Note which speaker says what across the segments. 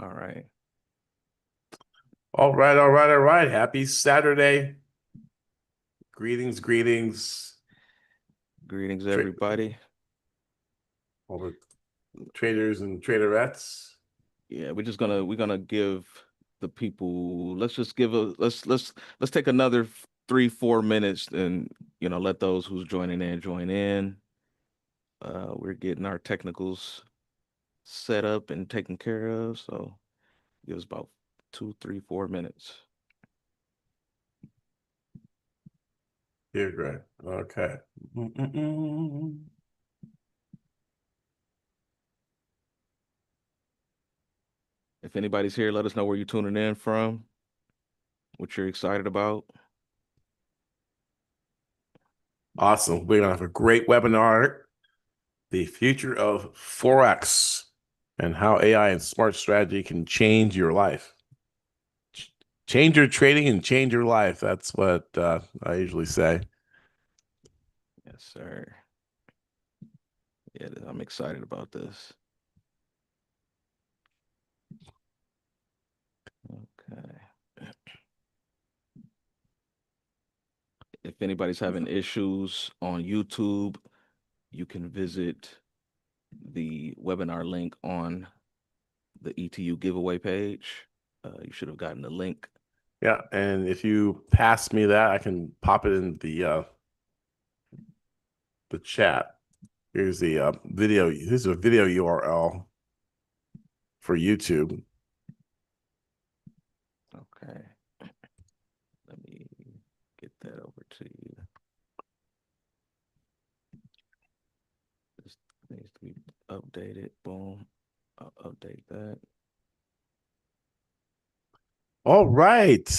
Speaker 1: All right.
Speaker 2: All right, all right, all right. Happy Saturday. Greetings, greetings.
Speaker 1: Greetings,
Speaker 2: Tra
Speaker 1: everybody.
Speaker 2: all the traders and traderettes.
Speaker 1: Yeah, we're gonna give the people. Let's just give a let's take another 3-4 minutes and let those who's joining in join in. We're getting our technicals set up and taken care of, so give us about 2, 3, 4 minutes.
Speaker 2: Here, Greg. Okay. Mm-mm-mm.
Speaker 1: If anybody's here, let us know where you're tuning in from, what you're excited about.
Speaker 2: Awesome. We're gonna have a great webinar, The Future of Forex and how AI and smart strategy can change your life. Change your trading and change your life. That's what I usually say.
Speaker 1: Yes, sir. Yeah, I'm excited about this. Okay. If anybody's having issues on YouTube, you can visit the webinar link on the ETU giveaway page. You should have gotten the link.
Speaker 2: Yeah, and if you pass me that, I can pop it in the chat. Here's the video. Here's a video URL for YouTube.
Speaker 1: Okay. Let me get that over to you. This needs to be updated. Boom. I'll update that.
Speaker 2: All right.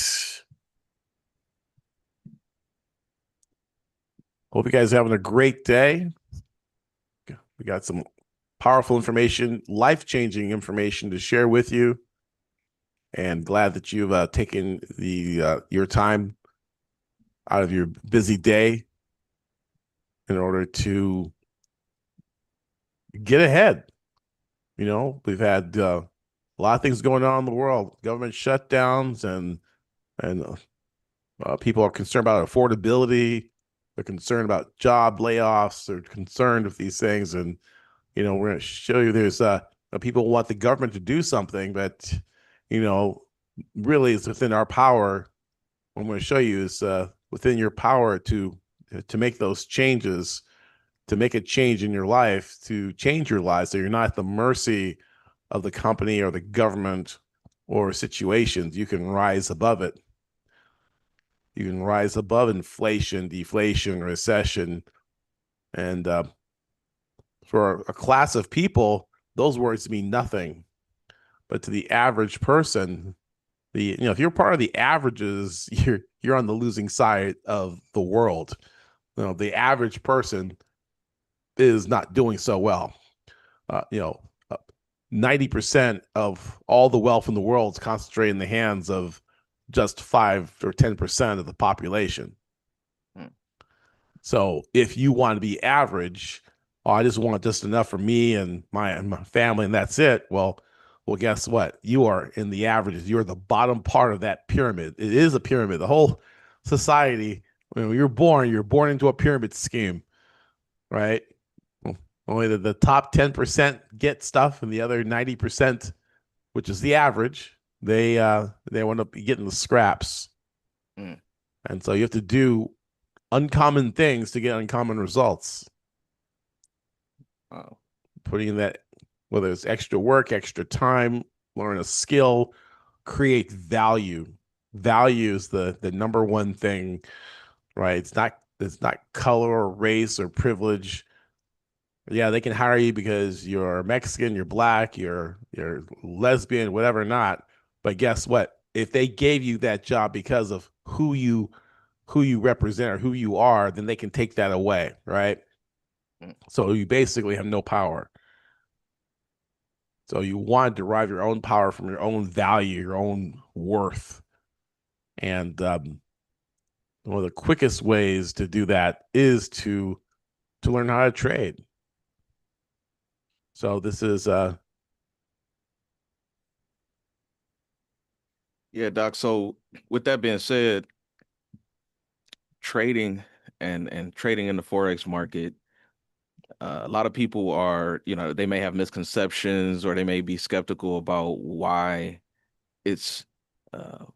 Speaker 2: Hope you guys are having a great day. We got some powerful information, life-changing information to share with you. And glad that you've taken your time out of your busy day in order to get ahead. We've had a lot of things going on in the world, government shutdowns, and people are concerned about affordability. They're concerned about job layoffs. They're concerned with these things, and we're going to show you there's people want the government to do something, but you know, really, it's within our power. What I'm going to show you is within your power to make those changes, to make a change in your life, to change your life, so you're not at the mercy of the company or the government or situations. You can rise above it. You can rise above inflation, deflation, recession, and for a class of people, those words mean nothing. But to the average person, if you're part of the averages, you're on the losing side of the world. The average person is not doing so well. Uh, you know, 90% of all the wealth in the world is concentrated in the hands of just 5 or 10% of the population.
Speaker 1: Hmm.
Speaker 2: So if you want to be average, oh, I just want just enough for me and my family, and that's it. Well, guess what? You are in the averages. You're the bottom part of that pyramid. It is a pyramid. The whole society, when you're born into a pyramid scheme, right? Only the top 10% get stuff, and the other 90%, which is the average, they want to be getting the scraps.
Speaker 1: Mm.
Speaker 2: And so you have to do uncommon things to get uncommon results.
Speaker 1: Wow.
Speaker 2: Putting in that, whether it's extra work, extra time, learn a skill, create value. Value is the number one thing, right? It's not color or race or privilege. Yeah, they can hire you because you're Mexican, you're black, you're lesbian, whatever not. But guess what? If they gave you that job because of who you represent or who you are, then they can take that away, right?
Speaker 1: Mm.
Speaker 2: So you basically have no power. So you want to derive your own power from your own value, your own worth. And one of the quickest ways to do that is to learn how to trade. So this is
Speaker 1: Yeah, Doc. So with that being said, trading and trading in the Forex market, a lot of people are, they may have misconceptions or they may be skeptical about it's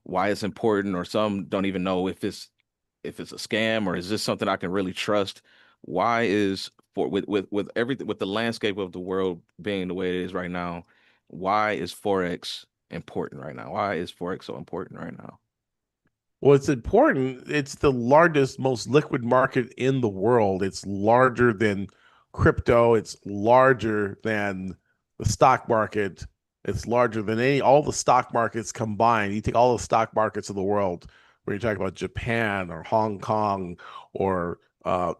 Speaker 1: why it's important, or some don't even know if it's a scam, or is this something I can really trust? Why is for with everything, with the landscape of the world being the way it is right now, why is Forex important right now? Why is Forex so important right now?
Speaker 2: Well, it's important. It's the largest, most liquid market in the world. It's larger than crypto. It's larger than the stock market. It's larger than all the stock markets combined. You take all the stock markets of the world, where you talk about Japan or Hong Kong or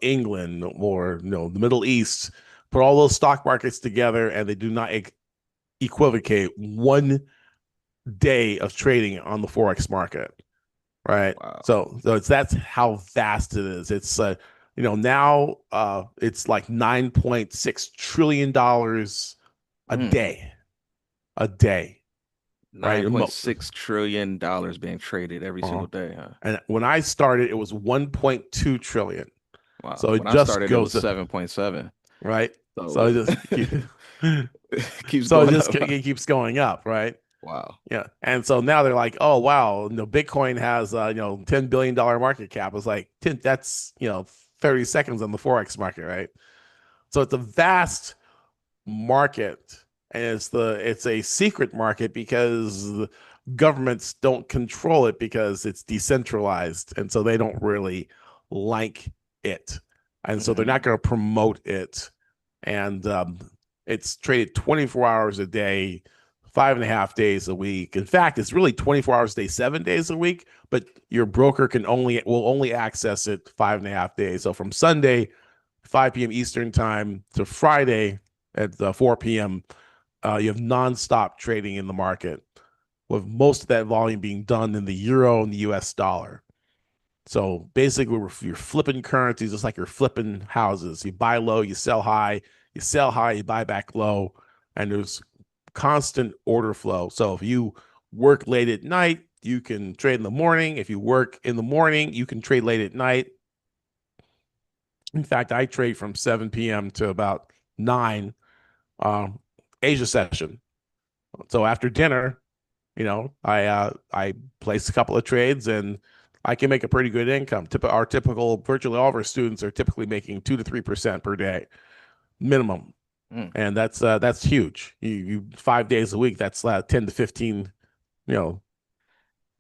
Speaker 2: England or the Middle East, put all those stock markets together, and they do not equivocate 1 day of trading on the forex market. Right.
Speaker 1: Wow.
Speaker 2: So that's how vast it is. It's now it's like $9.6 trillion a
Speaker 1: Mm,
Speaker 2: day, a day, right?
Speaker 1: $9.6 trillion being traded every
Speaker 2: Uh,
Speaker 1: single day, huh?
Speaker 2: and when I started, it was 1.2 trillion.
Speaker 1: Wow.
Speaker 2: So it
Speaker 1: When I
Speaker 2: just
Speaker 1: started, it was
Speaker 2: goes to
Speaker 1: 7.7.
Speaker 2: right. So
Speaker 1: So
Speaker 2: it just
Speaker 1: keeps
Speaker 2: so it
Speaker 1: going
Speaker 2: just
Speaker 1: up.
Speaker 2: it keeps going up, right?
Speaker 1: Wow.
Speaker 2: Yeah. And so now they're like, oh wow, Bitcoin has $10 billion market cap. It's like 10, that's 30 seconds on the forex market, right? So it's a vast market, and it's a secret market because the governments don't control it because it's decentralized, and so they don't really like it, and so they're
Speaker 1: Hmm.
Speaker 2: not going to promote it. And it's traded 24 hours a day, 5.5 days a week. In fact, it's really 24 hours a day, 7 days a week, but your broker will only access it 5.5 days. So from Sunday 5 p.m. Eastern time to Friday at 4 p.m. You have nonstop trading in the market, with most of that volume being done in the euro and the U.S. dollar. So basically, you're flipping currencies just like you're flipping houses. You buy low, you sell high, you sell high, you buy back low, and there's constant order flow. So if you work late at night, you can trade in the morning. If you work in the morning, you can trade late at night. In fact, I trade from 7 p.m. to about 9 um, Asia session. So after dinner, I place a couple of trades and I can make a pretty good income. Our typical virtually all of our students are typically making 2 to 3% per day minimum,
Speaker 1: Mm.
Speaker 2: and that's huge. You 5 days a week, that's 10 to 15, you know,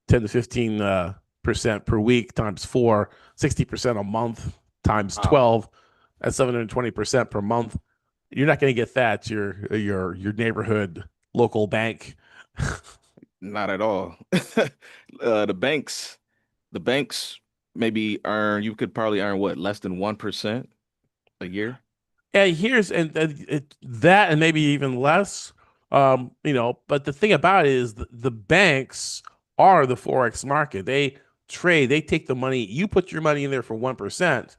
Speaker 2: 10 to 15% per week times four, 60% a month times
Speaker 1: Wow.
Speaker 2: 12, that's 720% per month. You're not going to get that at your neighborhood local bank.
Speaker 1: Not at all. The banks maybe you could probably earn what, less than 1% a year?
Speaker 2: Yeah, here's that and maybe even less. But the thing about it is the banks are the forex market. They trade, they take the money, you put your money in there for 1%,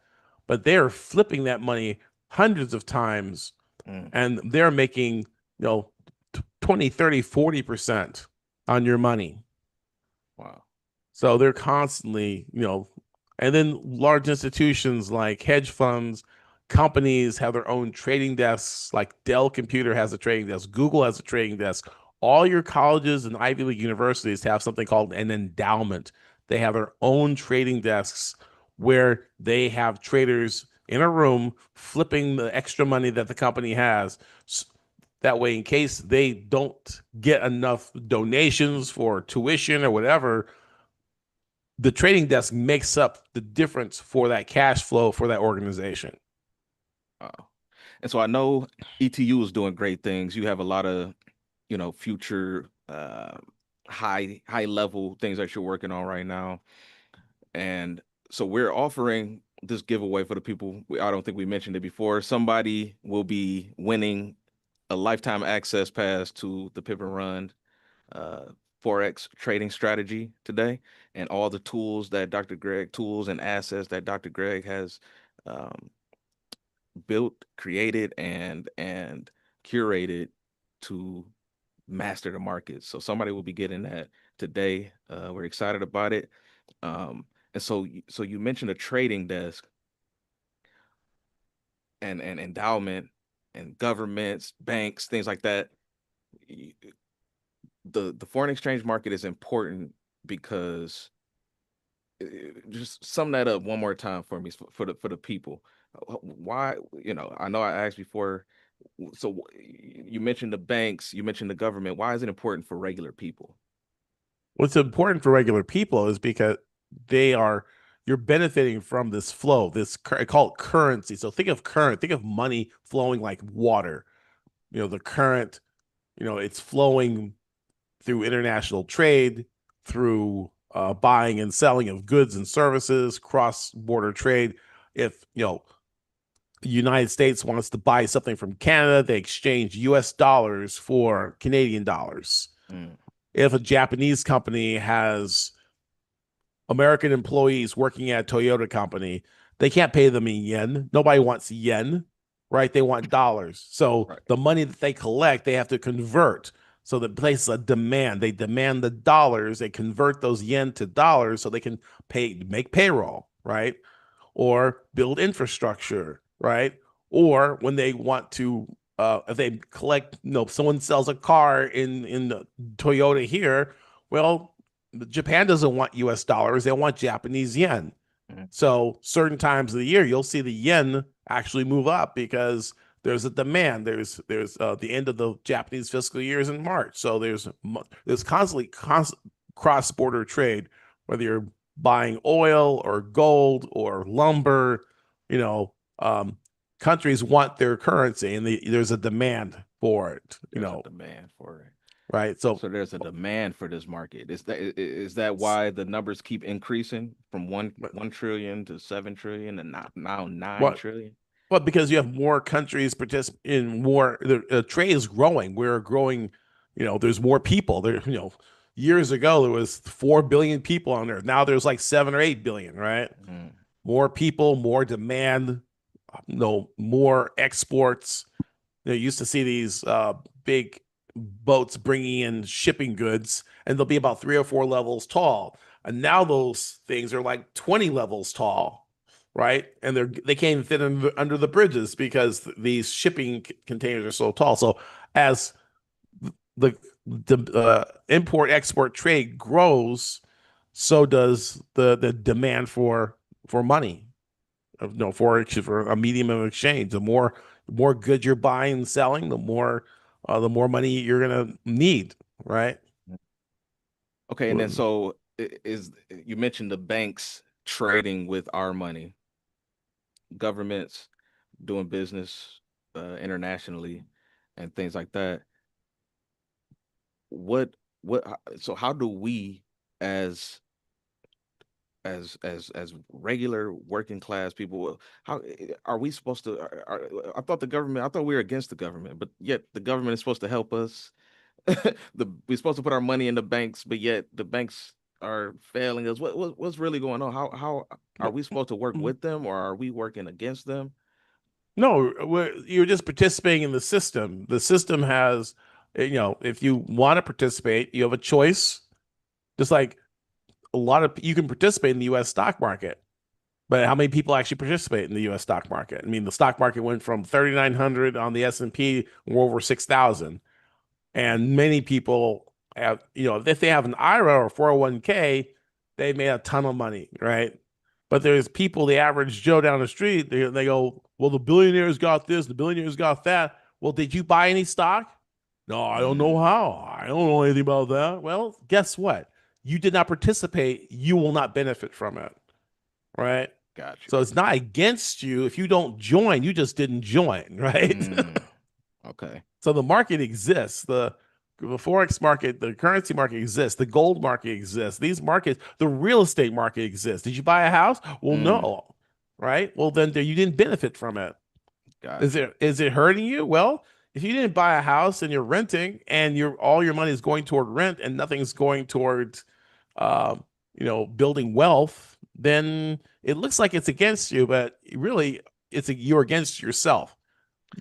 Speaker 2: but they're flipping that money hundreds of times,
Speaker 1: Mm.
Speaker 2: and they're making, 20, 30, 40% on your money.
Speaker 1: Wow.
Speaker 2: So they're constantly, and then large institutions like hedge funds, companies have their own trading desks. Like Dell Computer has a trading desk, Google has a trading desk. All your colleges and Ivy League universities have something called an endowment. They have their own trading desks where they have traders in a room flipping the extra money that the company has. That way, in case they don't get enough donations for tuition or whatever, the trading desk makes up the difference for that cash flow for that organization.
Speaker 1: Wow. And so I know ETU is doing great things. You have a lot of, future high level things that you're working on right now. And so we're offering this giveaway for the people. I don't think we mentioned it before. Somebody will be winning a lifetime access pass to the Pip and Run uh, Forex trading strategy today, and all the tools and assets that Dr. Greg has um, built, created, and curated to master the market. So somebody will be getting that today. We're excited about it. And so you mentioned a trading desk and endowment and governments, banks, things like that. The foreign exchange market is important because just sum that up one more time for me for the people. Why, I know I asked before. So you mentioned the banks, you mentioned the government. Why is it important for regular people?
Speaker 2: What's important for regular people is because they are you're benefiting from this flow, I call it currency. So think of money flowing like water. The current, it's flowing through international trade, through buying and selling of goods and services, cross-border trade. If the United States wants to buy something from Canada, they exchange US dollars for Canadian dollars.
Speaker 1: Mm,
Speaker 2: If a Japanese company has American employees working at a Toyota company, they can't pay them in yen. Nobody wants yen, right? They want dollars. So
Speaker 1: right.
Speaker 2: the money that they collect, they have to convert. So the place a demand. They demand the dollars. They convert those yen to dollars so they can make payroll, right? Or build infrastructure, right? Or when they want to, if they collect, someone sells a car in Toyota here, well, Japan doesn't want U.S. dollars; they want Japanese yen.
Speaker 1: Mm,
Speaker 2: So certain times of the year, you'll see the yen actually move up because there's a demand. There's the end of the Japanese fiscal year is in March, so there's constantly cross border trade, whether you're buying oil or gold or lumber. You know, countries want their currency, and there's a demand for it.
Speaker 1: there's a demand for it.
Speaker 2: Right? So
Speaker 1: So there's a demand for this market. Is that why the numbers keep increasing from one trillion to 7 trillion and now 9
Speaker 2: what
Speaker 1: trillion?
Speaker 2: Well, because you have more countries participate in more, the trade is growing. We're growing, there's more people there. Years ago there was 4 billion people on Earth. Now there's like 7 or 8 billion, right?
Speaker 1: Mm,
Speaker 2: More people, more demand, more exports. You used to see these big boats bringing in shipping goods, and they'll be about 3 or 4 levels tall. And now those things are like 20 levels tall, right? And they can't even fit under the bridges because these shipping containers are so tall. So as the import export trade grows, so does the demand for money, for a medium of exchange. The more goods you're buying and selling, the more money you're gonna need, right?
Speaker 1: mm. Okay, and then so is you mentioned the banks trading with our money, governments doing business internationally and things like that. So how do we as as regular working class people, how are we supposed to I thought I thought we were against the government, but yet the government is supposed to help us. We're supposed to put our money in the banks, but yet the banks are failing us. What's really going on? How are we supposed to work with them, or are we working against them?
Speaker 2: No, you're just participating in the system. The system has, if you want to participate, you have a choice. Just like you can participate in the U.S. stock market, but how many people actually participate in the U.S. stock market? I mean, the stock market went from 3,900 on the S&P, we're over 6,000. And many people have, if they have an IRA or 401k, they made a ton of money, right? But there's people, the average Joe down the street, they go, well, the billionaires got this, the billionaires got that. Well, did you buy any stock? No, I don't know
Speaker 1: Mm,
Speaker 2: how. I don't know anything about that. Well, guess what? You did not participate. You will not benefit from it, right?
Speaker 1: got you.
Speaker 2: So it's not against you. If you don't join, you just didn't join, right?
Speaker 1: Mm, okay.
Speaker 2: So the market exists. The forex market, the currency market exists. The gold market exists. These markets, the real estate market exists. Did you buy a house? Well,
Speaker 1: Mm,
Speaker 2: no, right? Well, then you didn't benefit from it.
Speaker 1: got
Speaker 2: Is
Speaker 1: you.
Speaker 2: it hurting you? Well, if you didn't buy a house and you're renting and all your money is going toward rent and nothing's going toward, uh, building wealth, then it looks like it's against you, but really you're against yourself.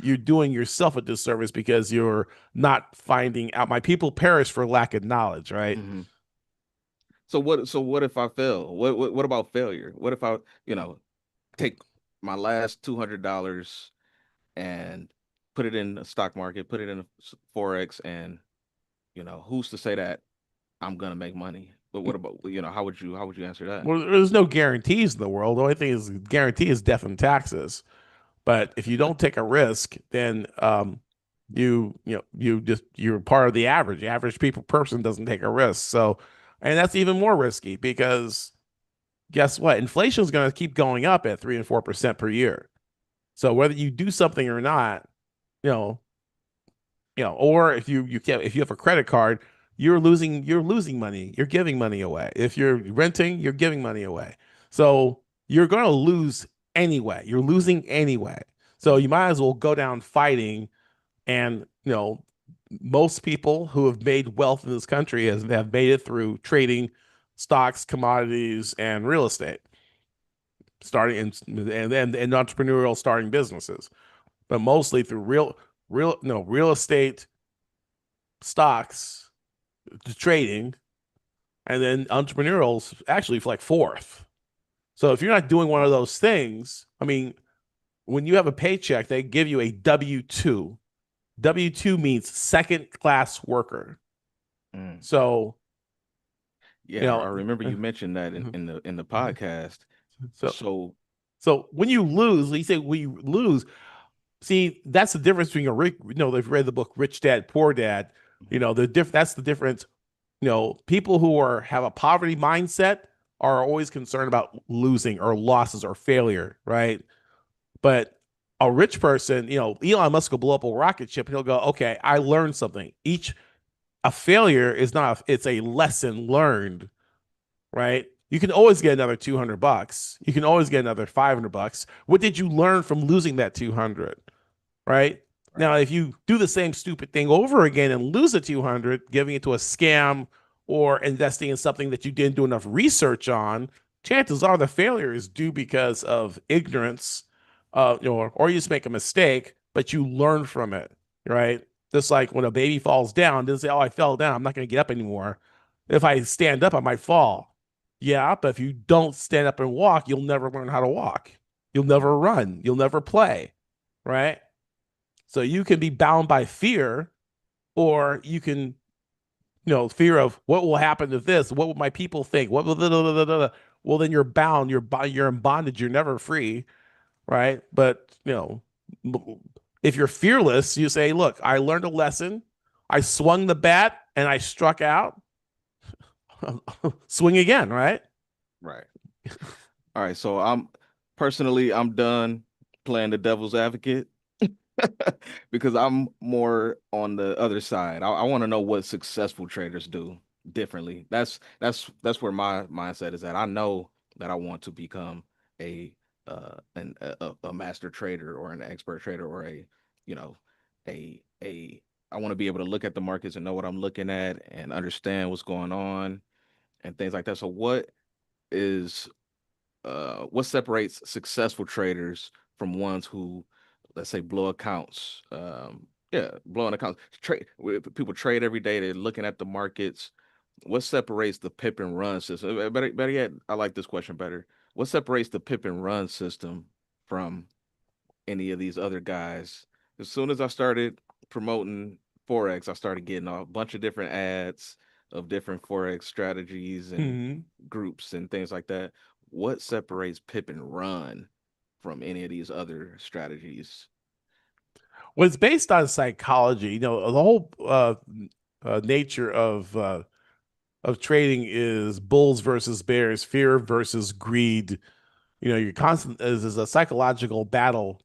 Speaker 2: you're doing yourself a disservice because you're not finding out. My people perish for lack of knowledge, right?
Speaker 1: Hmm. So what if I fail? What about failure? What if I, take my last $200 and put it in the stock market, put it in Forex, and who's to say that I'm gonna make money? But what about, how would you answer that?
Speaker 2: Well, there's no guarantees in the world. The only thing is guarantee is death and taxes. But if you don't take a risk, then you're part of the average. The average people person doesn't take a risk. So, and that's even more risky because guess what? Inflation is going to keep going up at 3 and 4% per year. So whether you do something or not, you know, or if you have a credit card, you're losing money. You're giving money away. If you're renting, you're giving money away. So you're going to lose anyway. You're losing anyway. So you
Speaker 1: Mm.
Speaker 2: might as well go down fighting. And most people who have made wealth in this country have made it through trading stocks, commodities, and real estate, starting and entrepreneurial starting businesses, but mostly through real estate, stocks, trading, and then entrepreneurials actually for like fourth. So if you're not doing one of those things, I mean, when you have a paycheck, they give you a W-2. W-2 means second class worker.
Speaker 1: Mm.
Speaker 2: So, you
Speaker 1: Yeah, I
Speaker 2: know,
Speaker 1: remember you mentioned that in the podcast.
Speaker 2: so
Speaker 1: So,
Speaker 2: so when you lose, you say when you lose, see, that's the difference between a rich, they've read the book Rich Dad, Poor Dad.
Speaker 1: mhm,
Speaker 2: That's the difference. People who have a poverty mindset are always concerned about losing or losses or failure, right? But a rich person, Elon Musk will blow up a rocket ship and he'll go, okay, I learned something. A failure is not, it's a lesson learned, right? You can always get another $200. You can always get another $500. What did you learn from losing that 200? Right? Now,
Speaker 1: right.
Speaker 2: if you do the same stupid thing over again and lose the 200, giving it to a scam or investing in something that you didn't do enough research on, chances are the failure is due because of ignorance, or you just make a mistake, but you learn from it, right? Just like when a baby falls down, doesn't say, "Oh, I fell down. I'm not going to get up anymore." If I stand up, I might fall. Yeah, but if you don't stand up and walk, you'll never learn how to walk. You'll
Speaker 1: Mm.
Speaker 2: never run. You'll never play, right? So you can be bound by fear, or you can, fear of what will happen to this. What will my people think? What will well, then you're bound. You're in bondage. You're never free, right? But if you're fearless, you say, "Look, I learned a lesson. I swung the bat and I struck out. Swing again, right?"
Speaker 1: Right. All right. So I'm done playing the devil's advocate because I'm more on the other side. I want to know what successful traders do differently. That's where my mindset is at. I know that I want to become a a master trader or an expert trader or you know a I want to be able to look at the markets and know what I'm looking at and understand what's going on and things like that. So is what separates successful traders from ones who, let's say, blow accounts? Yeah, blowing accounts. People trade every day. They're looking at the markets. What separates the pip and run system? Better yet, I like this question better. What separates the pip and run system from any of these other guys? As soon as I started promoting Forex, I started getting a bunch of different ads of different Forex strategies and
Speaker 2: Mm-hmm.
Speaker 1: groups and things like that. What separates Pip and Run from any of these other strategies?
Speaker 2: Well, it's based on psychology. The whole nature of trading is bulls versus bears, fear versus greed. You're constant is a psychological battle,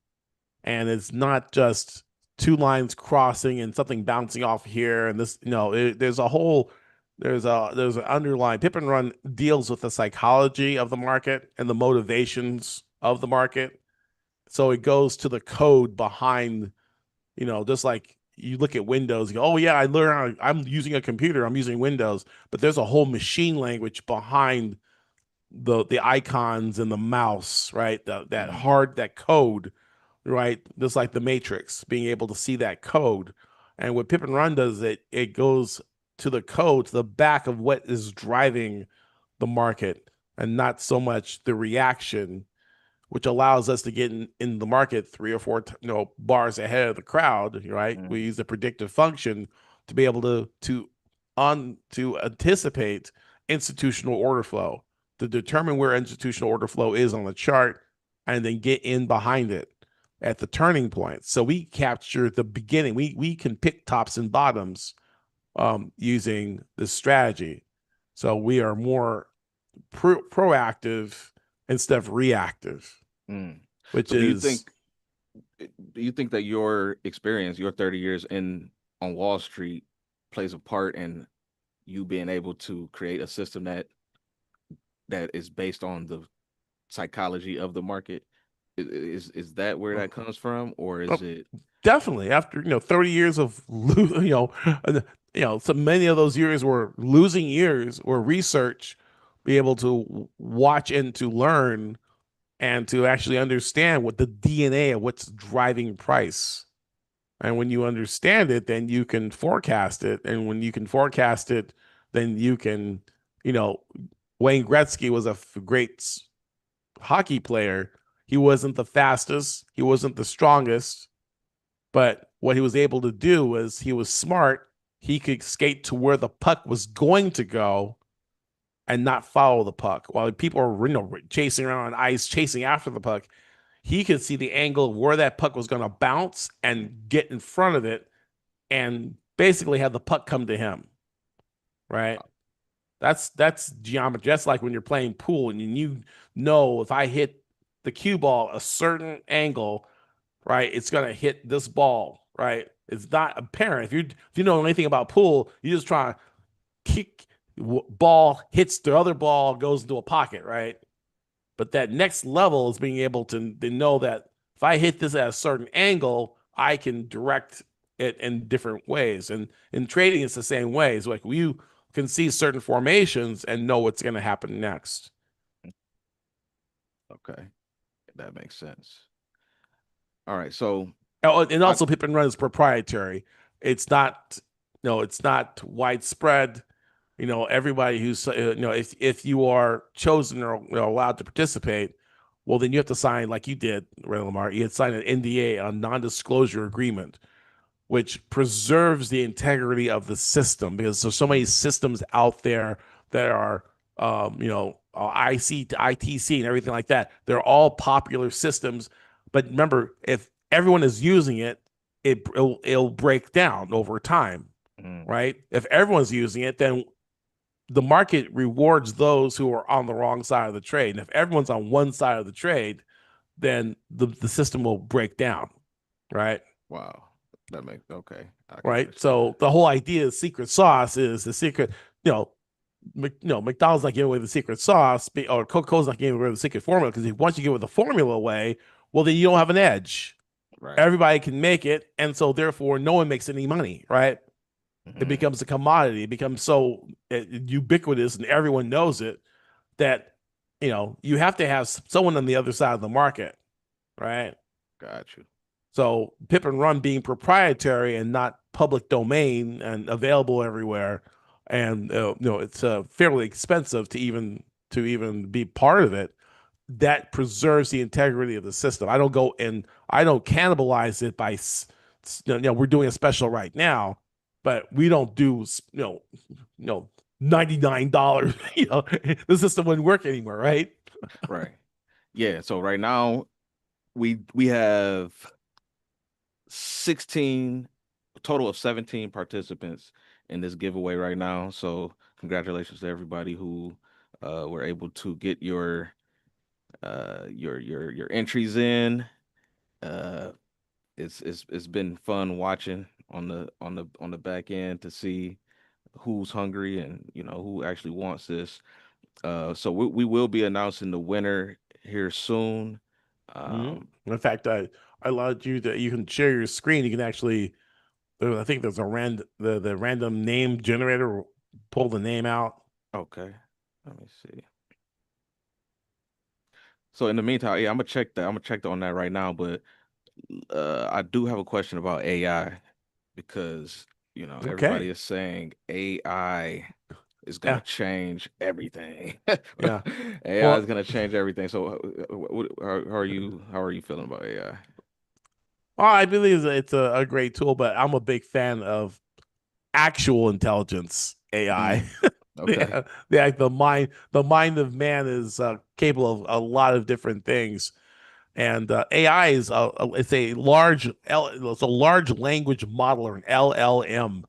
Speaker 2: and it's not just two lines crossing and something bouncing off here and this. There's a whole there's an underlying Pip and Run deals with the psychology of the market and the motivations of the market. So it goes to the code behind, just like you look at Windows, you go, oh yeah, I'm using a computer, I'm using Windows, but there's a whole machine language behind the icons and the mouse, right? That
Speaker 1: Mhm.
Speaker 2: hard that code. right? Just like the Matrix, being able to see that code. And what Pip and Run does, it goes to the code, to the back of what is driving the market, and not so much the reaction, which allows us to get in the market three or four bars ahead of the crowd, right? We
Speaker 1: Mm,
Speaker 2: use the predictive function to be able to anticipate institutional order flow, to determine where institutional order flow is on the chart, and then get in behind it at the turning point. So we capture the beginning. We can pick tops and bottoms using this strategy. So we are more proactive instead of reactive,
Speaker 1: mm.
Speaker 2: which
Speaker 1: So do you
Speaker 2: is
Speaker 1: think that your experience, your 30 years in on Wall Street plays a part in you being able to create a system that is based on the psychology of the market? Is that where that comes from, or is
Speaker 2: oh,
Speaker 1: it
Speaker 2: definitely after 30 years of so many of those years were losing years or research, be able to watch and to learn and to actually understand what the DNA of what's driving price. And when you understand it, then you can forecast it. And when you can forecast it, then you can, you know, Wayne Gretzky was a great hockey player. He wasn't the fastest, he wasn't the strongest, but what he was able to do was he was smart. He could skate to where the puck was going to go and not follow the puck. While people are chasing around on ice, chasing after the puck, he could see the angle of where that puck was going to bounce and get in front of it and basically have the puck come to him. Right. That's geometry. That's like when you're playing pool and you know if I hit the cue ball a certain angle, right, it's gonna hit this ball, right? It's not apparent. If you know anything about pool, you just try to kick ball hits the other ball, goes into a pocket, right? But that next level is being able to know that if I hit this at a certain angle, I can direct it in different ways. And in trading, it's the same way. It's like you can see certain formations and know what's going to happen next.
Speaker 1: okay? That makes sense. All right, so
Speaker 2: Oh, and
Speaker 1: I
Speaker 2: also, Pip and Run is proprietary. It's not, it's not widespread. Everybody who's, if you are chosen or allowed to participate, well, then you have to sign, like you did, Ray Lamar. You had signed an NDA, a non-disclosure agreement, which preserves the integrity of the system because there's so many
Speaker 1: mm,
Speaker 2: systems out there that are, ITC and everything like that. They're all popular systems, but remember, if everyone is using it, it'll break down over time,
Speaker 1: mm,
Speaker 2: right? If everyone's using it, then the market rewards those who are on the wrong side of the trade. And if everyone's on one side of the trade, then the system will break down, right?
Speaker 1: wow, that makes okay. I can
Speaker 2: Right.
Speaker 1: understand
Speaker 2: So
Speaker 1: that.
Speaker 2: the whole idea of secret sauce is the secret, you know, McDonald's not giving away the secret sauce, or Coca-Cola's not giving away the secret formula because once you give the formula away, well, then you don't have an edge.
Speaker 1: Right.
Speaker 2: Everybody can make it, and so therefore, no one makes any money. Right? It
Speaker 1: Mm,
Speaker 2: becomes a commodity. It becomes so ubiquitous, and everyone knows it that you have to have someone on the other side of the market. Right?
Speaker 1: got you.
Speaker 2: So Pip and Run being proprietary and not public domain and available everywhere, and it's fairly expensive to even be part of it. That preserves the integrity of the system. I don't cannibalize it by we're doing a special right now, but we don't do $99. The system wouldn't work anymore, right?
Speaker 1: Right. Yeah. So right now we have 16 a total of 17 participants in this giveaway right now. So congratulations to everybody who were able to get your entries in. Uh it's been fun watching on the back end to see who's hungry and who actually wants this. So we will be announcing the winner here soon.
Speaker 2: Mhm.
Speaker 1: Um,
Speaker 2: In fact, I allowed you can share your screen. You can actually, I think there's a the random name generator. Pull the name out.
Speaker 1: okay, let me see. So in the meantime, yeah, I'm gonna check that. I'm gonna check on that right now. But I do have a question about AI because, everybody
Speaker 2: Okay.
Speaker 1: is saying AI is going to
Speaker 2: Yeah.
Speaker 1: change everything.
Speaker 2: Yeah.
Speaker 1: AI is
Speaker 2: Well,
Speaker 1: going to change everything. So, how are you feeling about AI?
Speaker 2: I believe that it's a great tool, but I'm a big fan of actual intelligence AI.
Speaker 1: Mm, okay.
Speaker 2: Yeah, the mind of man is capable of a lot of different things, and AI is it's a large language model or an LLM,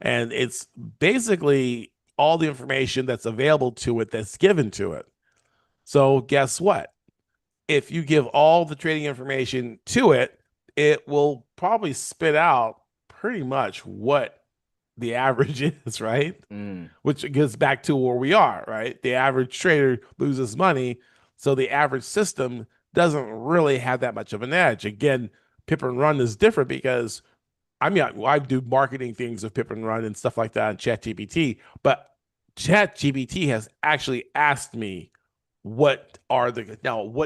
Speaker 2: and it's basically all the information that's available to it that's given to it. So guess what? If you give all the trading information to it, it will probably spit out pretty much what the average is, right?
Speaker 1: Mm,
Speaker 2: Which gets back to where we are, right? The average trader loses money. So the average system doesn't really have that much of an edge. Again, Pip and Run is different because I mean, I do marketing things with Pip and Run and stuff like that on ChatGPT, but ChatGPT has actually asked me what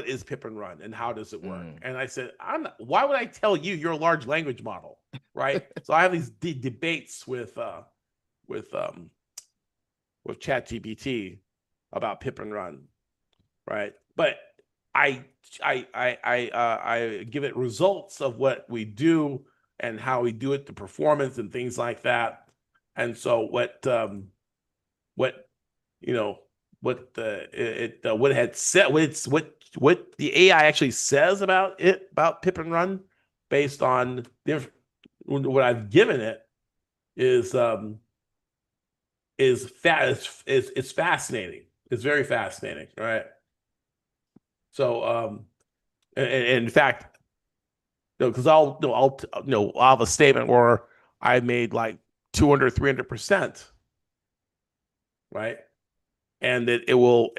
Speaker 2: is Pip and Run and how does it work?
Speaker 1: mm.
Speaker 2: And I said, why would I tell you you're a large language model, right? So I have these debates with um with ChatGPT about Pip and Run, right? But I I give it results of what we do and how we do it, the performance and things like that. And so what you know what it had said what the AI actually says about Pip and Run based on what I've given it is it's fascinating. It's very fascinating, right? So in fact, because I'll have a statement where I made like 200, 300%, right? And it will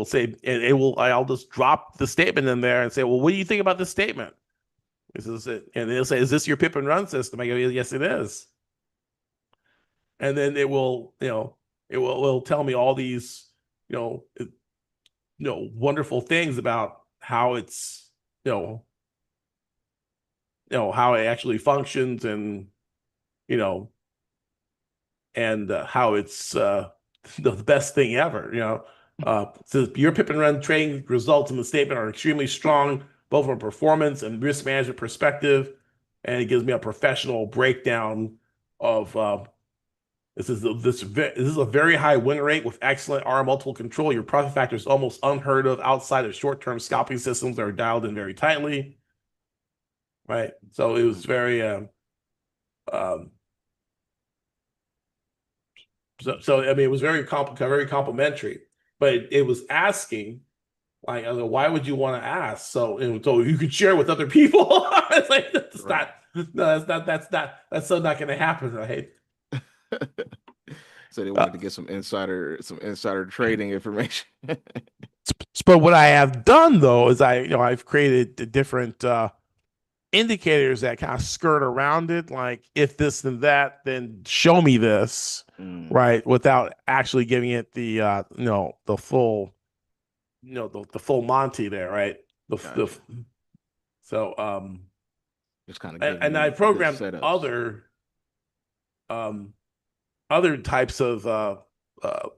Speaker 2: say it will I'll just drop the statement in there and say, well, what do you think about this statement? This is it, and they'll say, is this your Pip and Run system? I go, yes, it is. And then it will tell me all these you know wonderful things about how it's you know how it actually functions and you know how it's the best thing ever. So your Pip and Run trading results in the statement are extremely strong, both from a performance and risk management perspective, and it gives me a professional breakdown of this is a very high win rate with excellent R multiple control. Your profit factor is almost unheard of outside of short-term scalping systems that are dialed in very tightly. Right. So it was
Speaker 1: Mm.
Speaker 2: very um so I mean it was very complimentary, but it was asking like, I was like, why would you want to ask? So you could share with other people. It's like that's
Speaker 1: Right.
Speaker 2: not no, that's so not gonna happen, right?
Speaker 1: So they
Speaker 2: Uh,
Speaker 1: wanted to get some insider trading information.
Speaker 2: but what I have done though is I've created the different indicators that kind of skirt around it, like if this and that, then show me this,
Speaker 1: Mm,
Speaker 2: right? Without actually giving it the the full the full Monty there, right? The
Speaker 1: gotcha.
Speaker 2: so
Speaker 1: Just kind of giving
Speaker 2: and I
Speaker 1: you good
Speaker 2: programmed
Speaker 1: setups.
Speaker 2: um other types uh,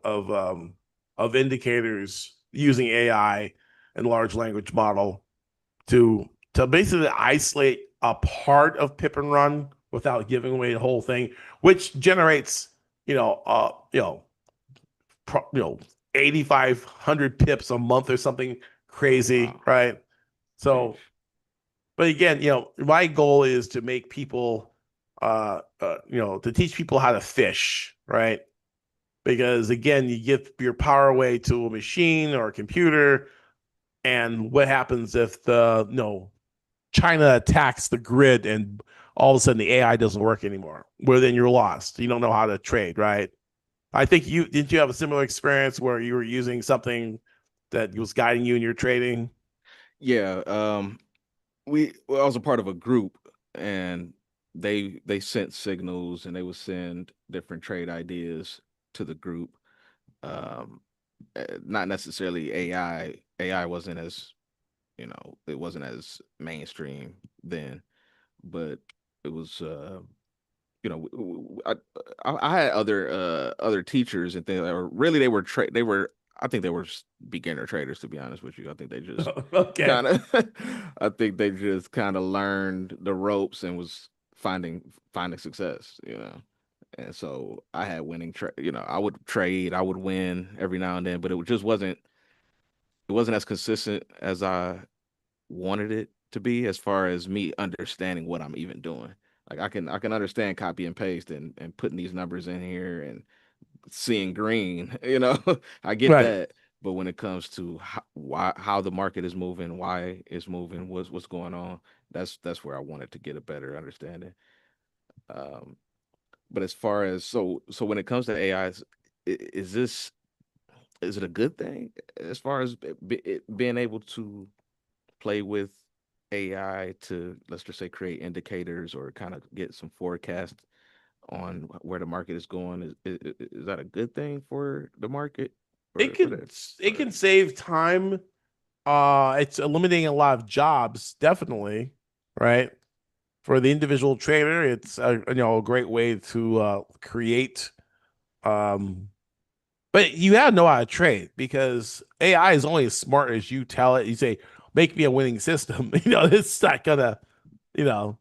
Speaker 2: of um of indicators using AI and large language model to basically isolate a part of Pip and Run without giving away the whole thing, which generates you know uh you know pro, 8,500 pips a month or something
Speaker 1: Oh
Speaker 2: crazy,
Speaker 1: wow.
Speaker 2: right? So,
Speaker 1: Sheesh.
Speaker 2: but again, my goal is to make people to teach people how to fish, right? Because again, you give your power away to a machine or a computer, and what happens if the China attacks the grid and all of a sudden the AI doesn't work anymore? Well, then you're lost. You don't know how to trade, right? I think you have a similar experience where you were using something that was guiding you in your trading.
Speaker 1: Yeah. I was a part of a group, and they sent signals, and they would send different trade ideas to the group. Um, not necessarily AI. AI wasn't as it wasn't as mainstream then, but it was I had other teachers and things that were really they were I think they were beginner traders, to be honest with you. I think they just
Speaker 2: Okay.
Speaker 1: kind of I think they just kind of learned the ropes and was finding success, and so I had winning I would trade, I would win every now and then, but it wasn't as consistent as I wanted it to be, as far as me understanding what I'm even doing. Like I can understand copy and paste and putting these numbers in here and seeing green, I get
Speaker 2: Right.
Speaker 1: that. But when it comes to how the market is moving, why it's moving, what's going on, that's where I wanted to get a better understanding. Um, but as far as so when it comes to AI, is it a good thing as far as being able to play with AI to, let's just say, create indicators or kind of get some forecast on where the market is going? Is that a good thing for the market
Speaker 2: It
Speaker 1: for
Speaker 2: can
Speaker 1: that?
Speaker 2: it
Speaker 1: Or
Speaker 2: can save time. It's eliminating a lot of jobs, definitely, right? For the individual trader, it's a great way to create. Um, but you gotta know how to trade because AI is only as smart as you tell it. You say, "Make me a winning system." It's not gonna, you know,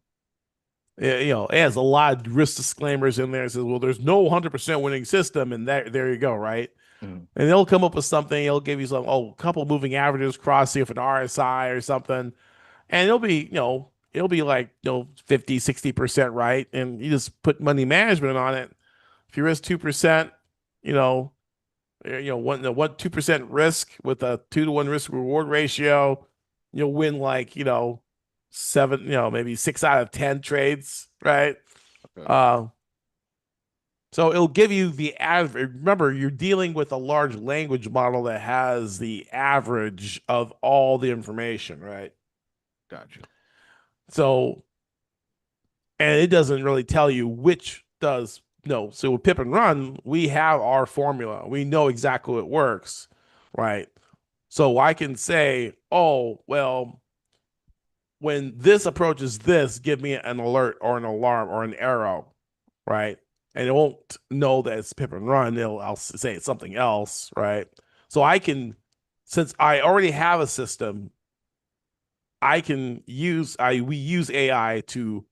Speaker 2: it has a lot of risk disclaimers in there. It says, "Well, there's no 100% winning system," and there you go, right?
Speaker 1: Mhm.
Speaker 2: And they'll come up with something. It'll give you some, a couple moving averages, cross you for an RSI or something, and it'll be like 50, 60% right, and you just put money management on it. If you risk 2%, you know, 2% risk with a 2-to-1 risk reward ratio, you'll win like seven, maybe 6 out of 10 trades, right?
Speaker 1: Okay.
Speaker 2: Uh, so it'll give you the average. Remember, you're dealing with a large language model that has the average of all the information, right?
Speaker 1: Got you.
Speaker 2: So, and it doesn't really tell you which does no. So with pip and run, we have our formula. We know exactly what works, right? So I can say, oh, well, when this approaches this, give me an alert or an alarm or an arrow, right? And it won't know that it's pip and run. I'll say it's something else, right? So I can, since I already have a system, I can use I we use AI to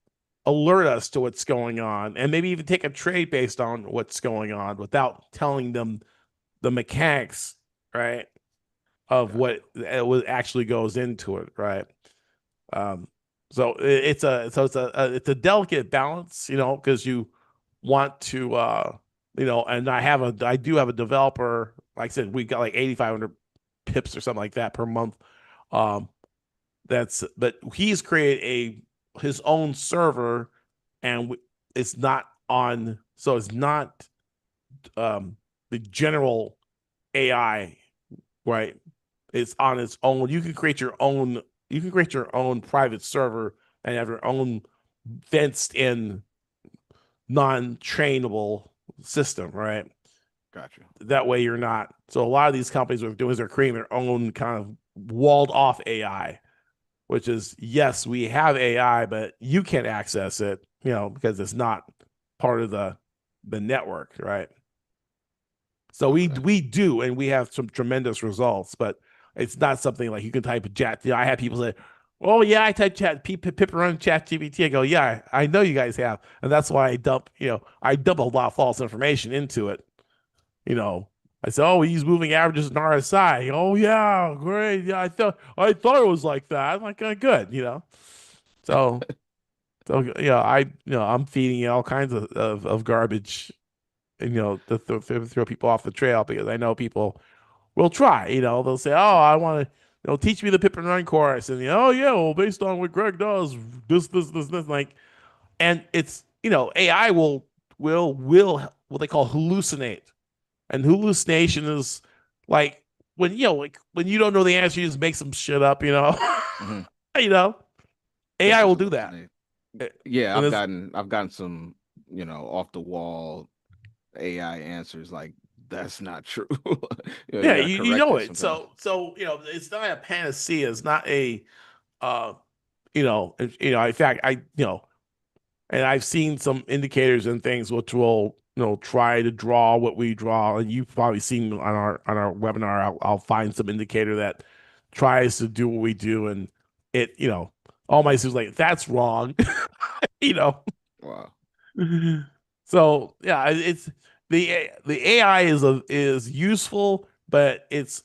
Speaker 2: alert us to what's going on and maybe even take a trade based on what's going on without telling them the mechanics, right, of
Speaker 1: Got
Speaker 2: what actually goes into it, right? Um, so it's a delicate balance, because you want to and I do have a developer. Like I said, we got like 8,500 pips or something like that per month. Um, but he's created his own server, and it's not on. So it's not the general AI, right? It's on its own. You can create your own. You can create your own private server and have your own fenced in non-trainable system, right?
Speaker 1: got you.
Speaker 2: That way you're not. So a lot of these companies, what they're doing is they're creating their own kind of walled off AI, which is, yes, we have AI, but you can't access it, because it's not part of the network, right? So we
Speaker 1: Okay.
Speaker 2: we do, and we have some tremendous results, but it's not something like you can type a chat. I have people say, "Oh yeah, I type chat pip run chat GPT." I go, "Yeah, I know you guys have," and that's why I dump a lot of false information into it. You know, I said, "Oh, he's moving averages in RSI." Oh yeah, great. Yeah, I thought it was like that. I'm like, good. So yeah, I'm feeding you all kinds of garbage, and to throw people off the trail because I know people will try. They'll say, "Oh, I want to, teach me the pip and run course," and oh yeah, well, based on what Greg does, this, like, and it's AI will what they call hallucinate, and hallucination is like when you don't know the answer, you just make some shit up.
Speaker 1: Hmm.
Speaker 2: you know,
Speaker 1: Yeah,
Speaker 2: AI will
Speaker 1: just
Speaker 2: do that,
Speaker 1: hallucinate. Yeah,
Speaker 2: and it's
Speaker 1: I've gotten some, off the wall AI answers like That's not true. You
Speaker 2: Yeah,
Speaker 1: gotta
Speaker 2: you
Speaker 1: correct
Speaker 2: know
Speaker 1: it
Speaker 2: it.
Speaker 1: sometimes.
Speaker 2: So it's not a panacea. It's not a uh in fact, and I've seen some indicators and things which will, try to draw what we draw. And you've probably seen on our webinar, I'll find some indicator that tries to do what we do, and all my students like that's wrong, you know.
Speaker 1: Wow.
Speaker 2: So yeah, it's the AI is useful, but it's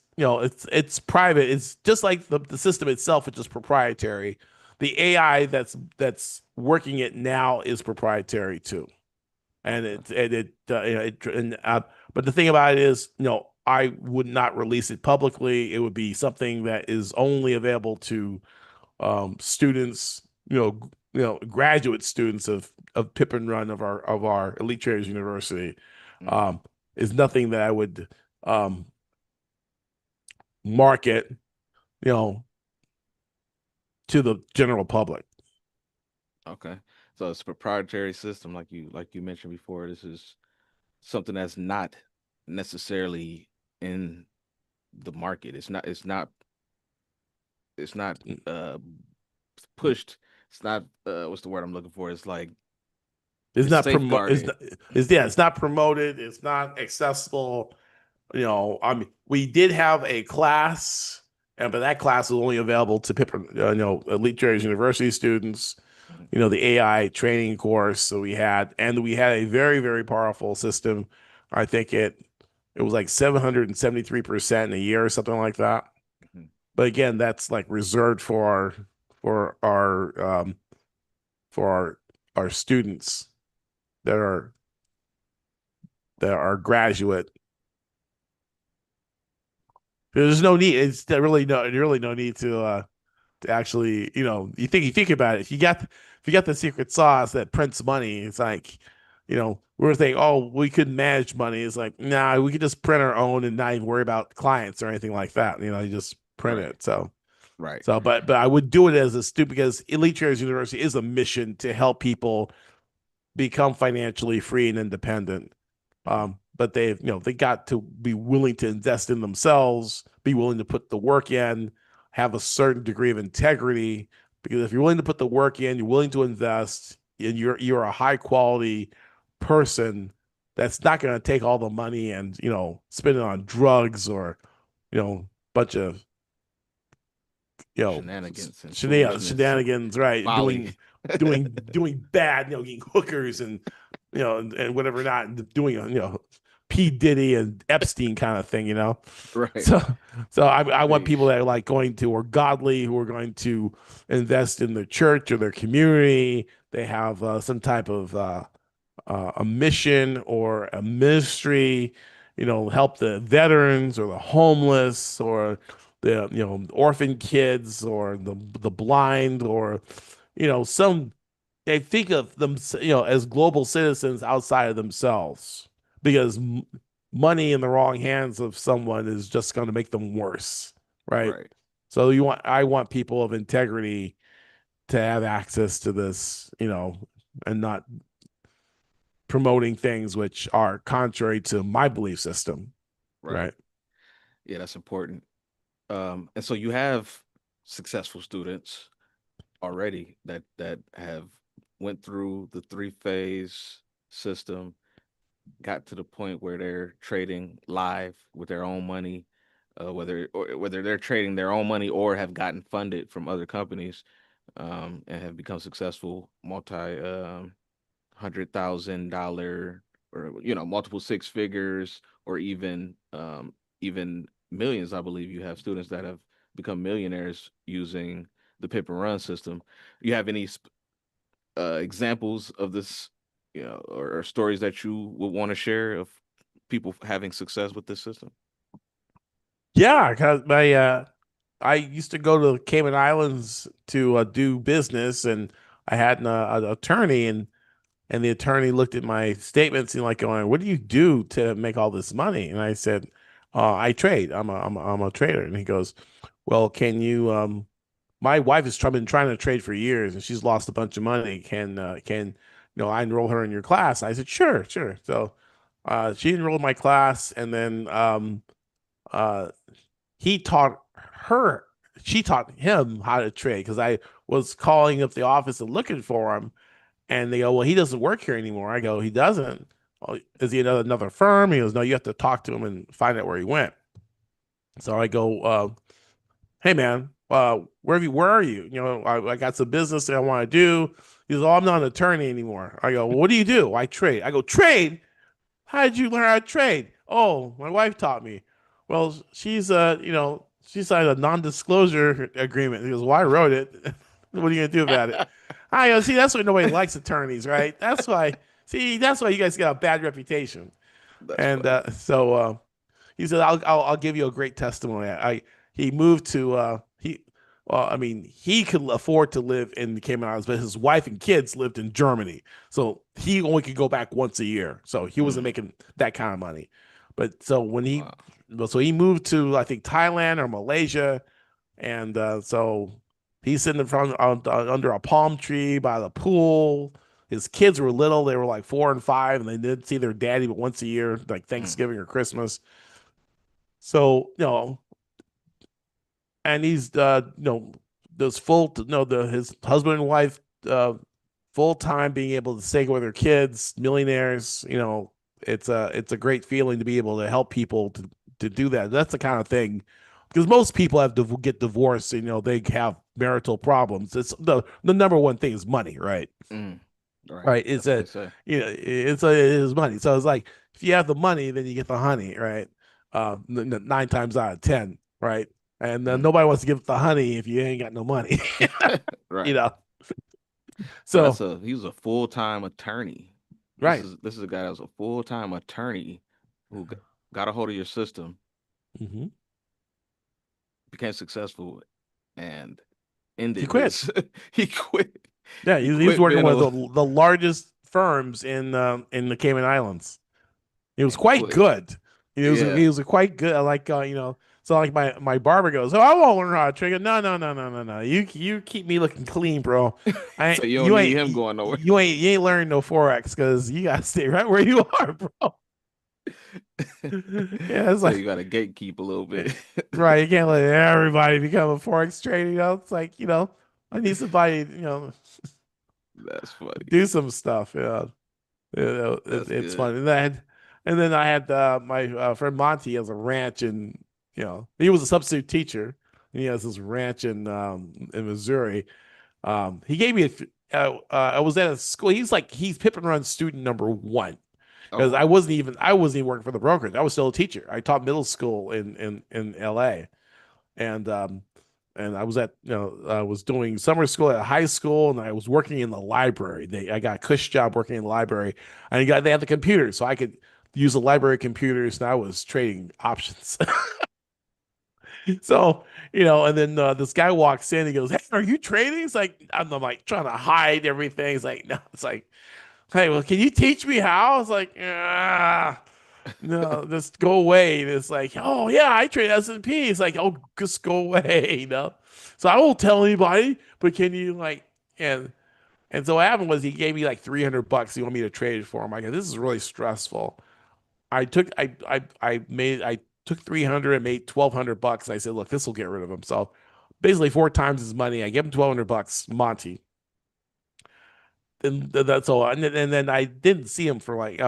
Speaker 2: private. It's just like the system itself, which is proprietary. The AI that's working it now is proprietary too, and
Speaker 1: Okay.
Speaker 2: but the thing about it is, I would not release it publicly. It would be something that is only available to students, graduate students of Pip and Run of our Elite Traders University,
Speaker 1: Hmm.
Speaker 2: um, is nothing that I would um, market, you know, to the general public.
Speaker 1: Okay. So it's a proprietary system, like you mentioned before. This is something that's not necessarily in the market. It's not uh pushed. It's not what's the word I'm looking for? It's like
Speaker 2: It's
Speaker 1: it's
Speaker 2: not promo.
Speaker 1: safeguarded.
Speaker 2: It's not promoted. It's not accessible. I mean, we did have a class, but that class was only available to Elite Traders University students.
Speaker 1: Mhm.
Speaker 2: The AI training course. So we had a very, very powerful system. I think it was like 773% in a year or something like that.
Speaker 1: Mhm.
Speaker 2: But again, that's like reserved for for our students that are graduate. There's no need. It's really no need to actually, you think about it. If you got the secret sauce that prints money, it's like, we're thinking, oh, we could manage money. It's like, nah, we could just print our own and not even worry about clients or anything like that. You just print
Speaker 1: Right.
Speaker 2: it. So
Speaker 1: Right.
Speaker 2: but I would do it as a student because Elite Traders University is a mission to help people become financially free and independent.
Speaker 1: Mhm.
Speaker 2: But they got to be willing to invest in themselves, be willing to put the work in, have a certain degree of integrity. Because if you're willing to put the work in, you're willing to invest, and you're a high quality person, that's not going to take all the money and spend it on drugs or bunch of you know
Speaker 1: Shenanigans and foolishness,
Speaker 2: shenanigans, right?
Speaker 1: folly.
Speaker 2: Doing bad, getting hookers and and whatever not doing P Diddy and Epstein kind of thing,
Speaker 1: Right.
Speaker 2: so I want people
Speaker 1: Sheesh.
Speaker 2: that are like going to or godly who are going to invest in their church or their community. They have some type of a mission or a ministry, help the veterans or the homeless or the orphan kids or the blind or some they think of them as global citizens outside of themselves because money in the wrong hands of someone is just going to make them worse, right?
Speaker 1: Right.
Speaker 2: So I want people of integrity to have access to this, and not promoting things which are contrary to my belief system,
Speaker 1: Right.
Speaker 2: right?
Speaker 1: Yeah, that's important. And so you have successful students already that have went through the three-phase system, got to the point where they're trading live with their own money, whether they're trading their own money or have gotten funded from other companies, and have become successful multi $100,000 or multiple six figures or even millions. I believe you have students that have become millionaires using the Pip and Run system. You have any examples of this, or stories that you would want to share of people having success with this system?
Speaker 2: Yeah, because my I used to go to the Cayman Islands to do business, and I had an attorney, and the attorney looked at my statements and like going, "What do you do to make all this money?" And I said, "I trade. I'm a trader." And he goes, "Well, can you my wife has been trying to trade for years and she's lost a bunch of money. Can I enroll her in your class?" I said, "Sure, sure." So She enrolled in my class, and then uh, he taught her. She taught him how to trade because I was calling up the office and looking for him, and they go, "Well, he doesn't work here anymore." I go, "He doesn't." "Oh, is he another firm?" He goes, "No, you have to talk to him and find out where he went." So I go, "Hey, man, where are you? You know, I got some business that I want to do." He goes, "Oh, I'm not an attorney anymore." I go, "Well, what do you do?" "I trade." I go, "Trade? How did you learn how to trade?" "Oh, my wife taught me." "Well, she signed a non-disclosure agreement." He goes, "Well, I wrote it." "What are you gonna do about it?" I go, "See, that's why nobody likes attorneys, right? That's why. See, that's why you guys got a bad reputation."
Speaker 1: That's
Speaker 2: And
Speaker 1: funny.
Speaker 2: he said, I'll give you a great testimony." He moved to I mean, he could afford to live in the Cayman Islands, but his wife and kids lived in Germany, so he only could go back once a year. So he wasn't
Speaker 1: Mm,
Speaker 2: making that kind of money. But so when he,
Speaker 1: wow.
Speaker 2: well, so he moved to I think Thailand or Malaysia, and so he's sitting in front under a palm tree by the pool. His kids were little; they were like 4 and 5, and they didn't see their daddy but once a year, like
Speaker 1: Mm,
Speaker 2: Thanksgiving or Christmas. So and he's those full no the his husband and wife full time being able to stay with their kids, millionaires. It's a great feeling to be able to help people to do that. That's the kind of thing because most people have to get divorced. They have marital problems. It's the number one thing is money, right?
Speaker 1: mm. Right.
Speaker 2: Right. It's
Speaker 1: That's what
Speaker 2: a
Speaker 1: they say.
Speaker 2: it is money. So it's like if you have the money, then you get the honey, right? 9 times out of 10, right? And
Speaker 1: Mm.
Speaker 2: nobody wants to give the honey if you ain't got no money, you
Speaker 1: Right.
Speaker 2: know.
Speaker 1: So
Speaker 2: So
Speaker 1: he was a full-time attorney. This
Speaker 2: right.
Speaker 1: is this is a guy that was a full-time attorney who got a hold of your system,
Speaker 2: Hmm.
Speaker 1: became successful, and
Speaker 2: He
Speaker 1: ended
Speaker 2: quit.
Speaker 1: his he quit.
Speaker 2: Yeah,
Speaker 1: He
Speaker 2: he was
Speaker 1: quit
Speaker 2: working
Speaker 1: being
Speaker 2: with
Speaker 1: a
Speaker 2: the largest firms in the Cayman Islands. He was
Speaker 1: and
Speaker 2: quite
Speaker 1: quit.
Speaker 2: good.
Speaker 1: Yeah.
Speaker 2: He was quite good. Like so like my barber goes, "Oh, I won't learn how to trigger." "No, no, no, no, no, no. You keep me looking clean, bro. I
Speaker 1: So you don't
Speaker 2: you
Speaker 1: need
Speaker 2: ain't
Speaker 1: him going nowhere.
Speaker 2: you ain't learning no forex because you gotta stay right where you are, bro." Yeah, it's
Speaker 1: So
Speaker 2: like
Speaker 1: you got to gatekeep a little bit.
Speaker 2: right. You can't let everybody become a forex trader. It's like I need somebody
Speaker 1: That's funny.
Speaker 2: do some stuff.
Speaker 1: That's
Speaker 2: It's
Speaker 1: good.
Speaker 2: fun. And then I had my friend Monty has a ranch he was a substitute teacher. And he has this ranch in Missouri. He gave me I was at a school. He's Pippin Run student number one
Speaker 1: Oh
Speaker 2: because
Speaker 1: wow.
Speaker 2: I wasn't even working for the brokerage. I was still a teacher. I taught middle school in L.A. and I was I was doing summer school at high school, and I was working in the library. I got a cush job working in the library, and they had the computers, so I could use the library computers, and I was trading options. So and then this guy walks in, he goes, "Hey, are you trading?" It's like I'm like trying to hide everything. It's like no, it's like, "Hey, well, can you teach me how?" It's like, ah. No, just go away. And it's like, "Oh yeah, I trade S&P." It's like, "Oh, just go away." So I won't tell anybody, but can you and so what happened was he gave me like $300. He wanted me to trade it for him. I go, "This is really stressful." I took 300 and made $1,200. I said, "Look, this will get rid of him." So basically 4 times his money. I gave him $1,200, Monty. And that's all. And then I didn't see him for like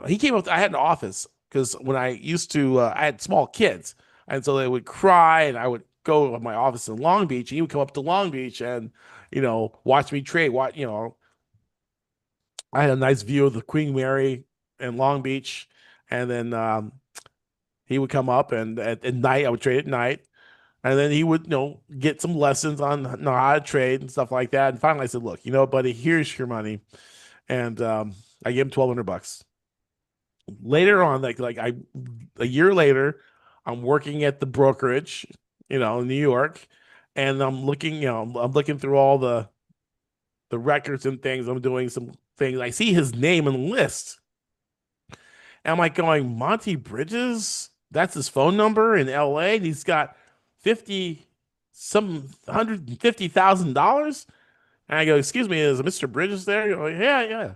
Speaker 2: he came up. I had an office because when I used to I had small kids, and so they would cry, and I would go to my office in Long Beach, and he would come up to Long Beach and watch me trade. I had a nice view of the Queen Mary in Long Beach, and then he would come up, and at night I would trade at night. And then he would, get some lessons on how to trade and stuff like that. And finally, I said, "Look, buddy, here's your money." And I gave him $1,200.
Speaker 1: Oh
Speaker 2: Later
Speaker 1: wow.
Speaker 2: on, a year later, I'm working at the brokerage, in New York, and I'm looking through all the records and things. I'm doing some things. I see his name in the list, and I'm like going, "Monty Bridges? That's his phone number in L.A. And he's got 50 some $150,000." And I go, "Excuse me, is Mr. Bridges there?" You're like, "Yeah,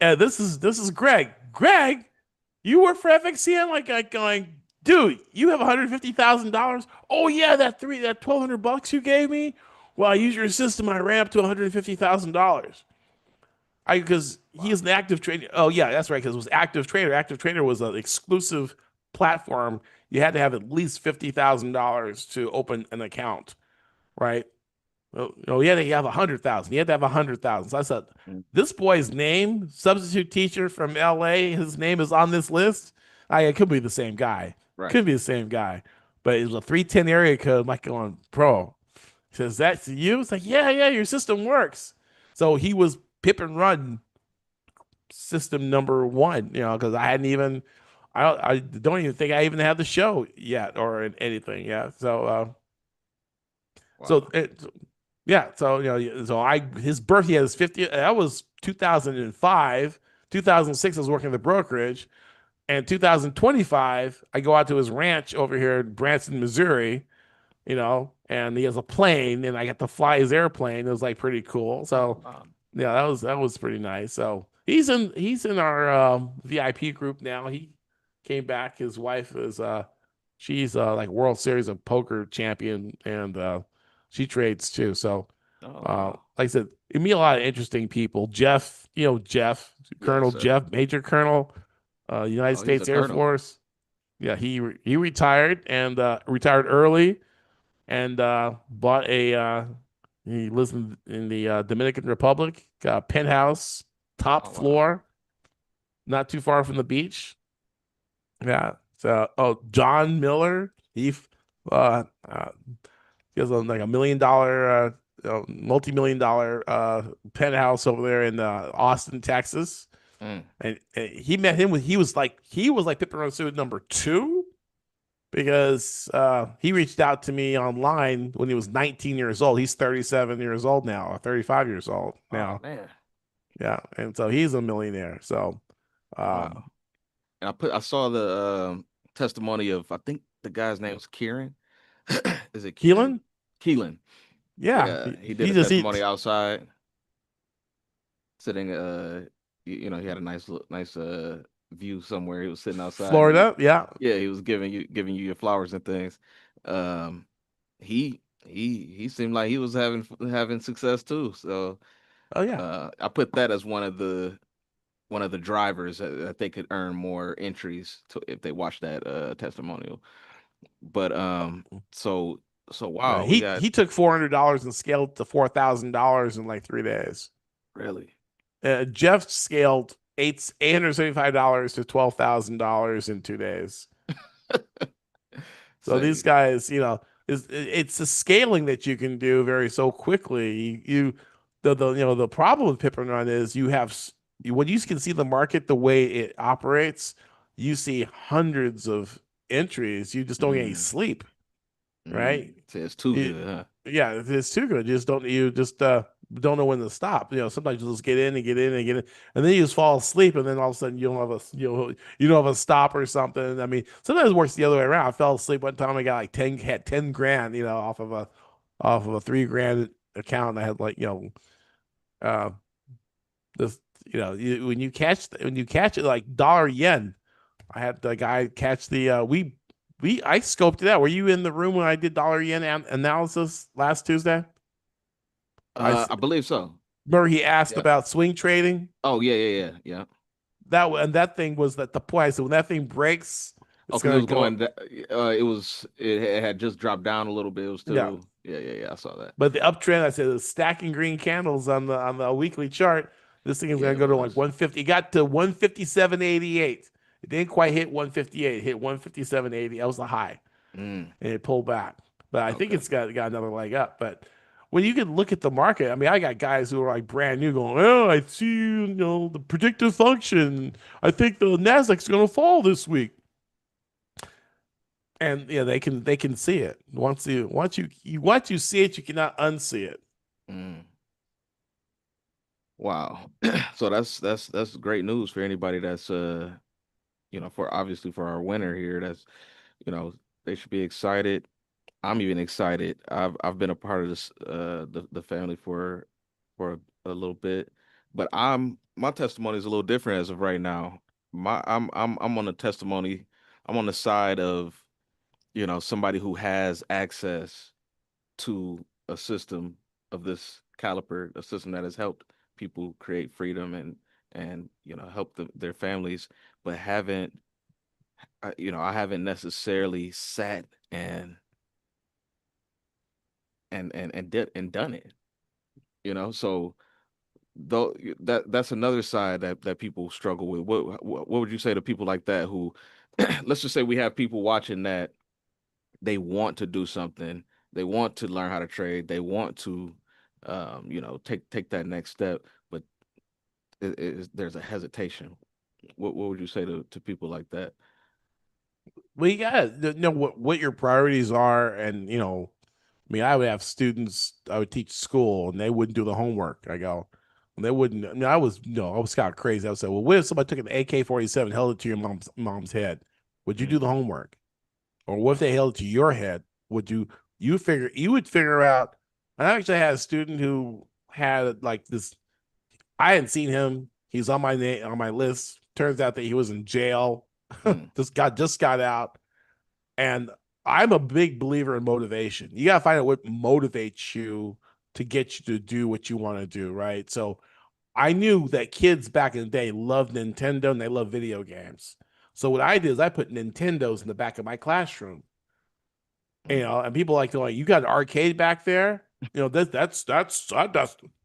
Speaker 2: yeah." This is Greg. Greg? You work for FXCM? Like going, dude, you have $150,000? Oh yeah, that 1,200 bucks you gave me. Well, I used your system. I ran up to $150,000. I because he
Speaker 1: Wow.
Speaker 2: is an active trader. Oh yeah, that's right. Because it was Active Trader. Active Trader was an exclusive platform. You had to have at least $50,000 to open an account, right? Oh, no, yeah, you have 100,000. You had to have 100,000. So I said,
Speaker 1: Mm,
Speaker 2: this boy's name, substitute teacher from LA, his name is on this list. It could be the same guy.
Speaker 1: right.
Speaker 2: Could be the same guy. But it was a 310 area code. I'm like going, bro. He says, that's you? It's like, yeah, yeah, your system works. So he was pip and run system number one, because I hadn't even, I don't even think I even had the show yet or anything yet. So
Speaker 1: Wow.
Speaker 2: it, yeah, so his birthday is 50. That was 2005. 2006, I was working at the brokerage, and 2025, I go out to his ranch over here in Branson, Missouri. And he has a plane, and I got to fly his airplane. It was like pretty cool.
Speaker 1: Oh,
Speaker 2: So
Speaker 1: wow.
Speaker 2: yeah, that was pretty nice. So he's in our VIP group now. He came back. His wife is she's like World Series of Poker champion, and she trades too. So
Speaker 1: Oh, wow.
Speaker 2: like I said, you meet a lot of interesting people. Jeff, Jeff,
Speaker 1: Yes,
Speaker 2: Colonel
Speaker 1: sir.
Speaker 2: Jeff, Major Colonel, United
Speaker 1: Oh, he's a
Speaker 2: States Air
Speaker 1: colonel.
Speaker 2: Force. Yeah, he retired and retired early and bought a he lives in the Dominican Republic, got a penthouse, top
Speaker 1: Oh, wow.
Speaker 2: floor, not too far from the beach. Yeah. So, oh, John Miller, he has like $1 million, multi-million dollar penthouse over there in Austin, Texas.
Speaker 1: Mm,
Speaker 2: And he met him with he was like Pippen Road number two because he reached out to me online when he was 19 years old. He's 37 years old now, or 35 years old
Speaker 1: oh,
Speaker 2: now.
Speaker 1: man.
Speaker 2: Yeah, and so he's a millionaire. So, um,
Speaker 1: Wow. And I saw the testimony of, I think the guy's name was Kieran. Is it
Speaker 2: Keelan,
Speaker 1: Keelan?
Speaker 2: yeah,
Speaker 1: Yeah,
Speaker 2: he,
Speaker 1: he did
Speaker 2: he
Speaker 1: a
Speaker 2: just
Speaker 1: testimony
Speaker 2: he,
Speaker 1: outside, sitting. He had a nice view somewhere. He was sitting outside, and
Speaker 2: Florida, yeah,
Speaker 1: yeah, he was giving you your flowers and things. Um, he seemed like he was having success too. So
Speaker 2: oh yeah,
Speaker 1: I put that as one of the drivers that they could earn more entries if they watch that testimonial. But so
Speaker 2: yeah.
Speaker 1: wow, we
Speaker 2: He
Speaker 1: got
Speaker 2: he took $400 and scaled to $4,000 in like 3 days.
Speaker 1: really
Speaker 2: Jeff scaled $875 to $12,000 in 2 days. So these
Speaker 1: say,
Speaker 2: guys, it's the scaling that you can do very so quickly. The problem with Pip and Run is when you can see the market the way it operates, you see hundreds of entries. You just don't get any
Speaker 1: mm,
Speaker 2: sleep, right?
Speaker 1: say it's too
Speaker 2: You,
Speaker 1: good, huh?
Speaker 2: yeah, it's too good. You just don't know when to stop. Sometimes you just get in and get in and get in, and then you just fall asleep, and then all of a sudden you don't have a stop or something. I mean, sometimes it works the other way around. I fell asleep one time. I got like had 10 grand, off of a 3 grand account. I had like uh this when you catch it like dollar yen. I had the guy catch the I scoped it out. Were you in the room when I did dollar yen analysis last Tuesday? I
Speaker 1: I believe so.
Speaker 2: remember he asked
Speaker 1: Yeah.
Speaker 2: about swing trading.
Speaker 1: Oh, yeah, yeah, yeah, yeah.
Speaker 2: That thing was that the point. So when that thing breaks,
Speaker 1: Oh,
Speaker 2: it's
Speaker 1: because it
Speaker 2: gonna
Speaker 1: was
Speaker 2: go.
Speaker 1: going. It had just dropped down a little bit. It was
Speaker 2: Yeah,
Speaker 1: still. Yeah, yeah, yeah. I saw that.
Speaker 2: but the uptrend, I said, stacking green candles on the weekly chart. This thing is
Speaker 1: Yeah,
Speaker 2: gonna
Speaker 1: it
Speaker 2: go to like
Speaker 1: was.
Speaker 2: 150. It got to 157.88. It didn't quite hit 158. It hit 157.80. That was the high,
Speaker 1: Mm,
Speaker 2: and it pulled back. But I think
Speaker 1: okay.
Speaker 2: it's got another leg up. But when you can look at the market, I mean, I got guys who are like brand new going, oh, I see, the predictive function. I think the Nasdaq's going to fall this week, and yeah, they can see it. Once you see it, you cannot unsee it.
Speaker 1: Mm, wow. So that's great news for anybody that's for obviously for our winner here. That's you know they should be excited. I'm even excited. I've been a part of this the family for a little bit, but my testimony is a little different as of right now. I'm on the testimony. I'm on the side of, somebody who has access to a system of this caliber, a system that has helped people create freedom and help their families, but I haven't necessarily sat and done it. So though that's another side that people struggle with. What would you say to people like that who, let's just say we have people watching that they want to do something, they want to learn how to trade, they want to, take that next step, but there's a hesitation. What would you say to people like that?
Speaker 2: Well, you gotta know what your priorities are, and I mean, I would have students I would teach school, and they wouldn't do the homework. I go, and they wouldn't. I mean, I was kind of crazy. I would say, well, what if somebody took an AK-47, held it to your mom's head? Would you do
Speaker 1: Mm,
Speaker 2: the homework? Or what if they held it to your head? Would you would figure out? I actually had a student who had like this. I hadn't seen him. He's on my name on my list. Turns out that he was in jail.
Speaker 1: mm,
Speaker 2: just got out. And I'm a big believer in motivation. You got to find out what motivates you to get you to do what you want to do, right? So I knew that kids back in the day loved Nintendo and they love video games. So what I did is I put Nintendos in the back of my classroom,
Speaker 1: mm.
Speaker 2: and people like to like, you got an arcade back there? That's.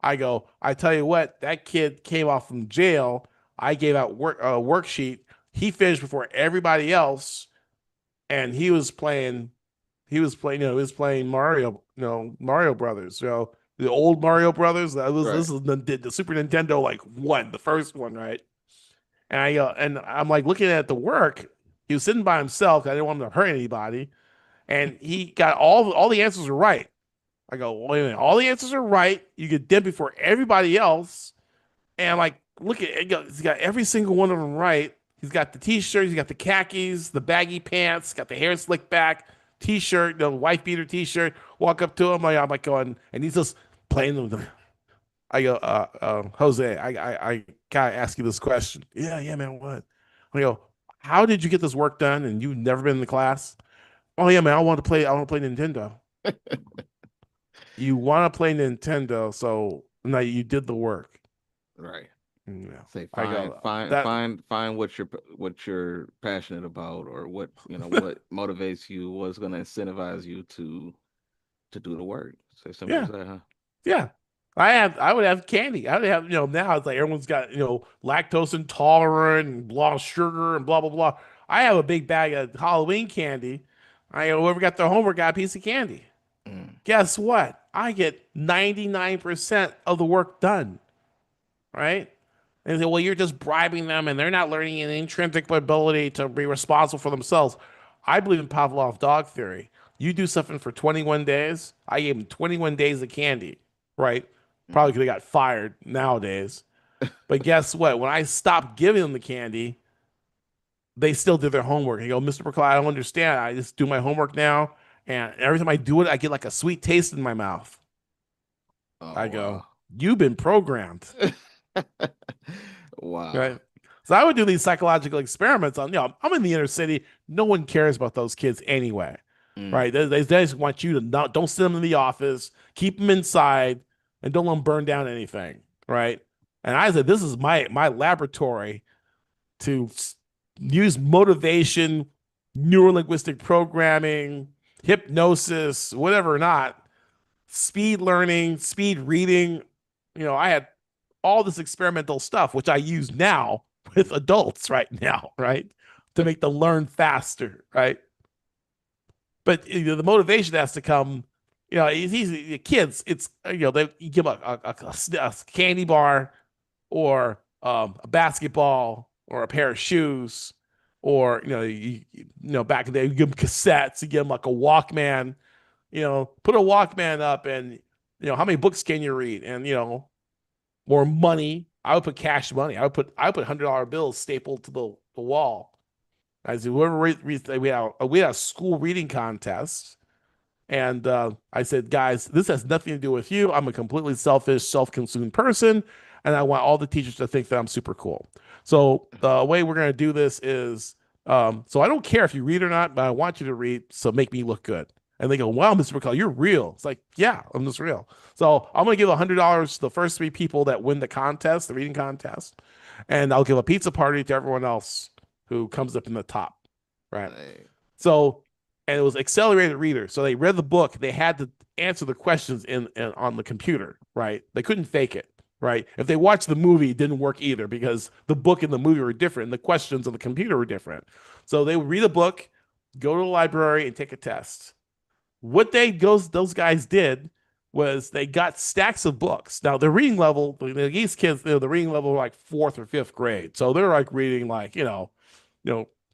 Speaker 2: I go, I tell you what, that kid came off from jail. I gave out worksheet. He finished before everybody else, and he was playing Mario, Mario Brothers, the old Mario Brothers. That was
Speaker 1: Right.
Speaker 2: This is the Super Nintendo like one, the first one, right? And I'm like looking at the work. He was sitting by himself. I didn't want him to hurt anybody, and he got all the answers are right. I go, wait a minute, all the answers are right. You get them before everybody else, and like, look at it, he's got every single one of them right. He's got the t-shirt, he's got the khakis, the baggy pants, got the hair slicked back, t-shirt, the wife beater t-shirt. Walk up to him, I'm like going, and he's just playing with them. I go, Jose, I gotta ask you this question. Yeah, yeah, man, what? I go, how did you get this work done and you've never been in the class? Oh yeah, man, I want to play Nintendo. You want to play Nintendo, so now you did the work.
Speaker 1: Right.
Speaker 2: Yeah.
Speaker 1: Say
Speaker 2: I
Speaker 1: find
Speaker 2: go
Speaker 1: find
Speaker 2: that.
Speaker 1: find find what you're passionate about, or what motivates you, what's going to incentivize you to do the work. Say simple as
Speaker 2: Yeah,
Speaker 1: that, huh?
Speaker 2: yeah. I would have candy. I would have, now it's like everyone's got, lactose intolerant and blah sugar and blah blah blah. I have a big bag of Halloween candy. Whoever got their homework got a piece of candy.
Speaker 1: Mm,
Speaker 2: Guess what? I get 99% of the work done, right? And they say, well, you're just bribing them and they're not learning an intrinsic ability to be responsible for themselves. I believe in Pavlov dog theory. You do something for 21 days. I gave them 21 days of candy, right? Probably
Speaker 1: mm.
Speaker 2: could have got fired nowadays. But guess what? When I stopped giving them the candy, they still did their homework. You go, Mr. McCloud, I don't understand. I just do my homework now. And every time I do it, I get like a sweet taste in my mouth. I
Speaker 1: Oh
Speaker 2: go,
Speaker 1: wow.
Speaker 2: you've been programmed.
Speaker 1: Wow.
Speaker 2: Right. So I would do these psychological experiments on, I'm in the inner city. No one cares about those kids anyway.
Speaker 1: Mm,
Speaker 2: Right. They just want you to not, don't send them in the office, keep them inside, and don't let them burn down anything. Right. And I said, this is my laboratory to use motivation, neurolinguistic programming, hypnosis, whatever or not, speed learning, speed reading. I had all this experimental stuff, which I use now with adults right now, right? To make them learn faster, right? But the motivation has to come, it's easy. The kids, it's, they you give a candy bar or a basketball or a pair of shoes or, back in the day, you give them cassettes, you give them like a Walkman, put a Walkman up and, how many books can you read? And, more money. I would put cash money. I would put $100 bills stapled to the wall. I said, whoever we had a school reading contest, and I said, guys, this has nothing to do with you. I'm a completely selfish, self-consumed person. and I want all the teachers to think that I'm super cool. So the way we're going to do this is, so I don't care if you read or not, but I want you to read, so make me look good. And they go, wow, Mr. McCall, you're real. It's like, yeah, I'm just real. So I'm going to give $100 to the first three people that win the contest, the reading contest, and I'll give a pizza party to everyone else who comes up in the top, right?
Speaker 1: Hey.
Speaker 2: So, and it was accelerated reader. So they read the book. They had to answer the questions in on the computer, right? They couldn't fake it, right? If they watched the movie, it didn't work either because the book and the movie were different. And the questions on the computer were different. So they would read a book, go to the library, and take a test. What those guys did was they got stacks of books. Now the reading level, these kids, the reading level were like fourth or fifth grade, so they're like reading like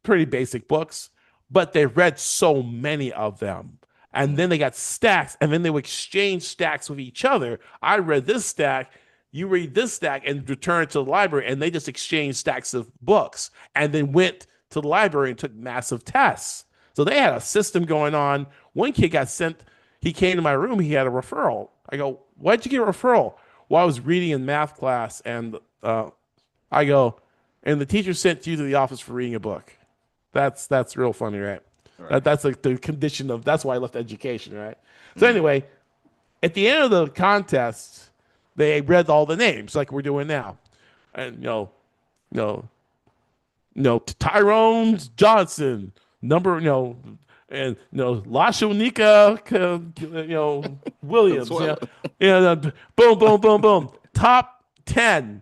Speaker 2: pretty basic books, but they read so many of them. And then
Speaker 1: Mm.
Speaker 2: they got stacks, and then they would exchange stacks with each other. I read this stack, you read this stack, and return it to the library, and they just exchanged stacks of books, and then went to the library and took massive tests. So they had a system going on. One kid got sent. He came to my room. He had a referral. I go, "Why'd you get a referral?" Well, I was reading in math class, and I go, and the teacher sent you to the office for reading a book. That's real funny, right?
Speaker 1: Right.
Speaker 2: That's like the condition of that's why I left education, right? So
Speaker 1: Mm.
Speaker 2: anyway, at the end of the contest, they read all the names like we're doing now, and no, Tyrone Johnson, number and Lashonika, Williams,
Speaker 1: Consuelo.
Speaker 2: boom, boom, boom, boom, top 10.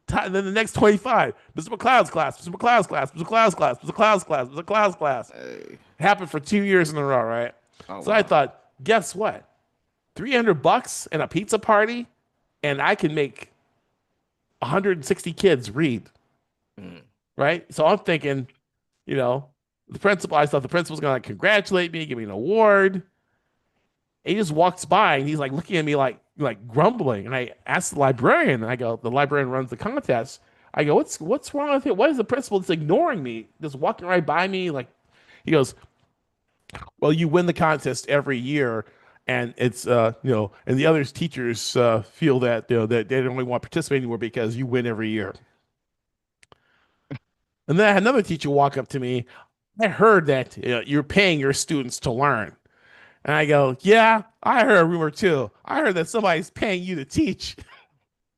Speaker 2: And then the next 25, Mr. McLeod's class, Mr. McLeod's class, Mr. McLeod's class, Mr. McLeod's class, Mr. McLeod's class.
Speaker 1: Hey.
Speaker 2: Happened for 2 years in a row, right?
Speaker 1: Oh
Speaker 2: So I
Speaker 1: wow.
Speaker 2: thought, guess what? $300 and a pizza party, and I can make 160 kids read,
Speaker 1: Mm.
Speaker 2: right? So I'm thinking, you know, the principal, I thought the principal's gonna like, congratulate me, give me an award. He just walks by and he's like looking at me like grumbling. And I asked the librarian, and I go, the librarian runs the contest. I go, what's wrong with it? What is the principal that's ignoring me? Just walking right by me. Like he goes, well, you win the contest every year. And it's and the other teachers feel that that they don't really want to participate anymore because you win every year. And then I had another teacher walk up to me. I heard that you're paying your students to learn. And I go, yeah, I heard a rumor too. I heard that somebody's paying you to teach.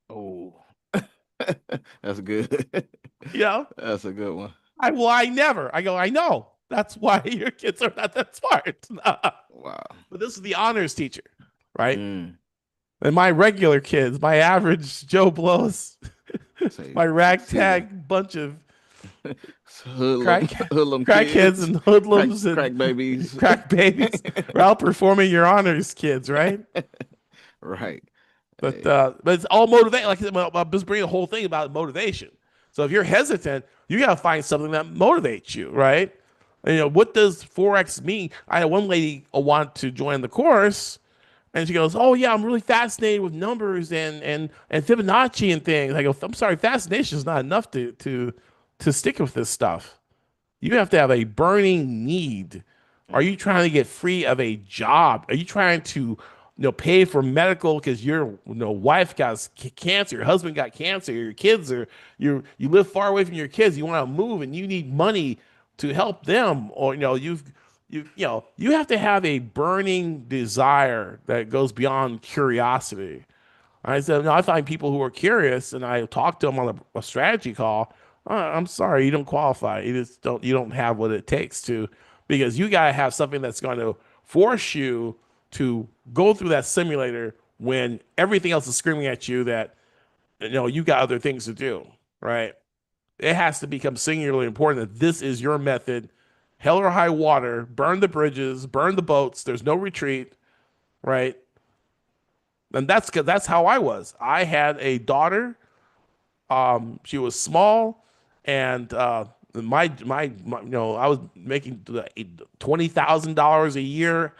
Speaker 1: Oh. That's good.
Speaker 2: you know,
Speaker 1: That's a good one.
Speaker 2: I never. I go, I know. That's why your kids are not that smart.
Speaker 1: Wow.
Speaker 2: But this is the honors teacher, right?
Speaker 1: Mm.
Speaker 2: And my regular kids, my average Joe Blows,
Speaker 1: Say,
Speaker 2: my
Speaker 1: see the
Speaker 2: ragtag bunch of
Speaker 1: hoodlum,
Speaker 2: crack
Speaker 1: hoodlum
Speaker 2: crackheads
Speaker 1: kids,
Speaker 2: and
Speaker 1: crack
Speaker 2: hoodlums and
Speaker 1: crack babies.
Speaker 2: crack babies are outperforming your honors kids, right?
Speaker 1: Right. Hey.
Speaker 2: But it's all motivation. Like I'm just bringing the whole thing about motivation. So if you're hesitant, you got to find something that motivates you, right? And, what does Forex mean? I had one lady want to join the course, and she goes, "Oh yeah, I'm really fascinated with numbers and Fibonacci and things." I go, "I'm sorry, fascination is not enough to stick with this stuff. You have to have a burning need. Are
Speaker 1: Mm.
Speaker 2: you trying to get free of a job? Are you trying to, pay for medical because your wife got cancer, your husband got cancer, your kids are you live far away from your kids, you want to move and you need money to help them, or you have to have a burning desire that goes beyond curiosity. I said, no, I find people who are curious and I talk to them on a strategy call. I'm sorry, you don't qualify. You don't have what it takes to, because you got to have something that's going to force you to go through that simulator when everything else is screaming at you that, you got other things to do, right? It has to become singularly important that this is your method, hell or high water, burn the bridges, burn the boats, there's no retreat, right? And that's how I was. I had a daughter. She was small, and I was making $20,000 a year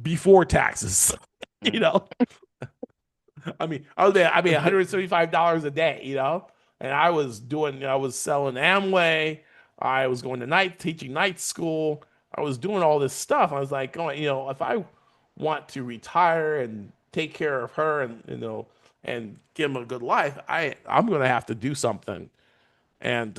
Speaker 2: before taxes. you
Speaker 1: Mm.
Speaker 2: know, I made $175 a day. And I was selling Amway. I was going to teaching night school. I was doing all this stuff. I was like, going, if I want to retire and take care of her, and and give them a good life, I'm going to have to do something. And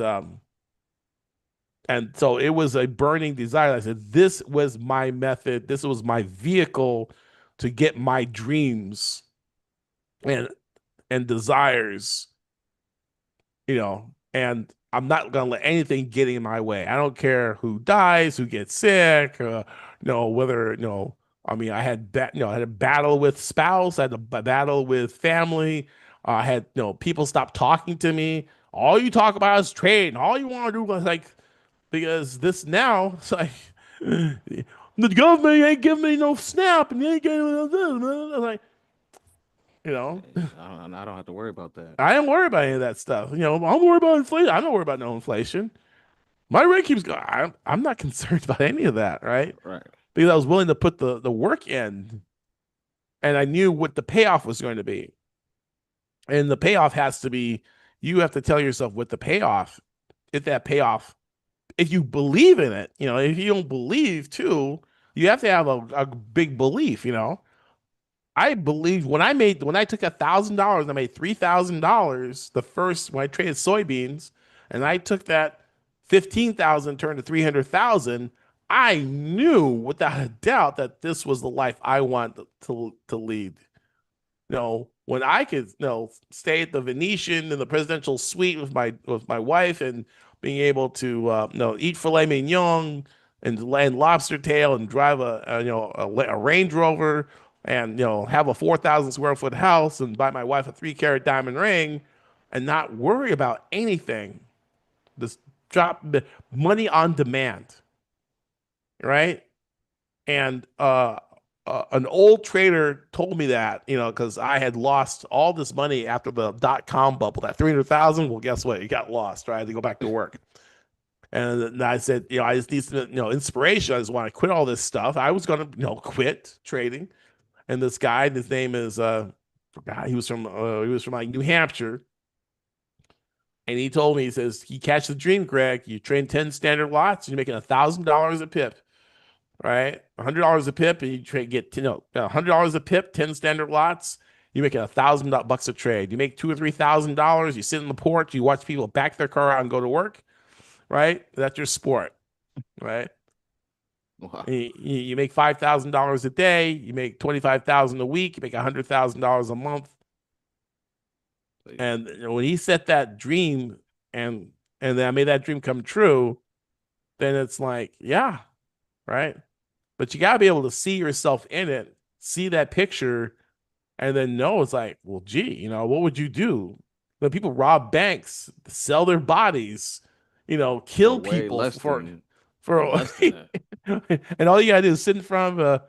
Speaker 2: and so it was a burning desire. I said, this was my method. This was my vehicle to get my dreams and desires, and I'm not gonna let anything get in my way. I don't care who dies, who gets sick, whether, I mean, I had a battle with spouse, I had a battle with family. I had, people stop talking to me. All you talk about is trade. All you want to do is like, because this now, it's like, the government ain't giving me no snap and they ain't giving me no this. Like, you know,
Speaker 1: I don't have to worry about that.
Speaker 2: I don't worry about any of that stuff. I'm worried about inflation. I don't worry about no inflation. My rate keeps going. I'm not concerned about any of that, right?
Speaker 1: Right.
Speaker 2: Because I was willing to put the work in, and I knew what the payoff was going to be. And the payoff has to be, you have to tell yourself what the payoff, if that payoff, if you believe in it, if you don't believe too, you have to have a big belief. I believe when I took $1,000, I made $3,000 the first when I traded soybeans, and I took that 15,000 turned to 300,000. I knew without a doubt that this was the life I want to lead. When I could, stay at the Venetian in the presidential suite with my wife and being able to, eat filet mignon and land lobster tail and drive a Range Rover and have a 4,000 square foot house and buy my wife a 3 carat diamond ring and not worry about anything. Just drop money on demand, right? And an old trader told me that, because I had lost all this money after the .com bubble, that 300,000. Well, guess what? It got lost, right? I had to go back to work. And I said, I just need some, inspiration. I just want to quit all this stuff. I was going to, quit trading. And this guy, his name is, forgot, he was from like New Hampshire. And he told me, he says, you catch the dream, Greg. You train 10 standard lots, you're making $1,000 a pip, right? $100 a pip, and you trade get $100 a pip, 10 standard lots. You're making $1,000 a trade. You make $2,000 or $3,000. You sit on the porch, you watch people back their car out and go to work, right? That's your sport, right?
Speaker 1: Wow.
Speaker 2: You make $5,000 a day. You make 25,000 a week. You make $100,000 a month. And when he set that dream, and then I made that dream come true, then it's like, yeah, right. But you got to be able to see yourself in it, see that picture, and then know it's like, well, gee, what would you do? When people rob banks, sell their bodies,
Speaker 1: For
Speaker 2: kill
Speaker 1: way
Speaker 2: people
Speaker 1: less
Speaker 2: for
Speaker 1: than
Speaker 2: for
Speaker 1: less than that.
Speaker 2: and all you gotta do is sit in front of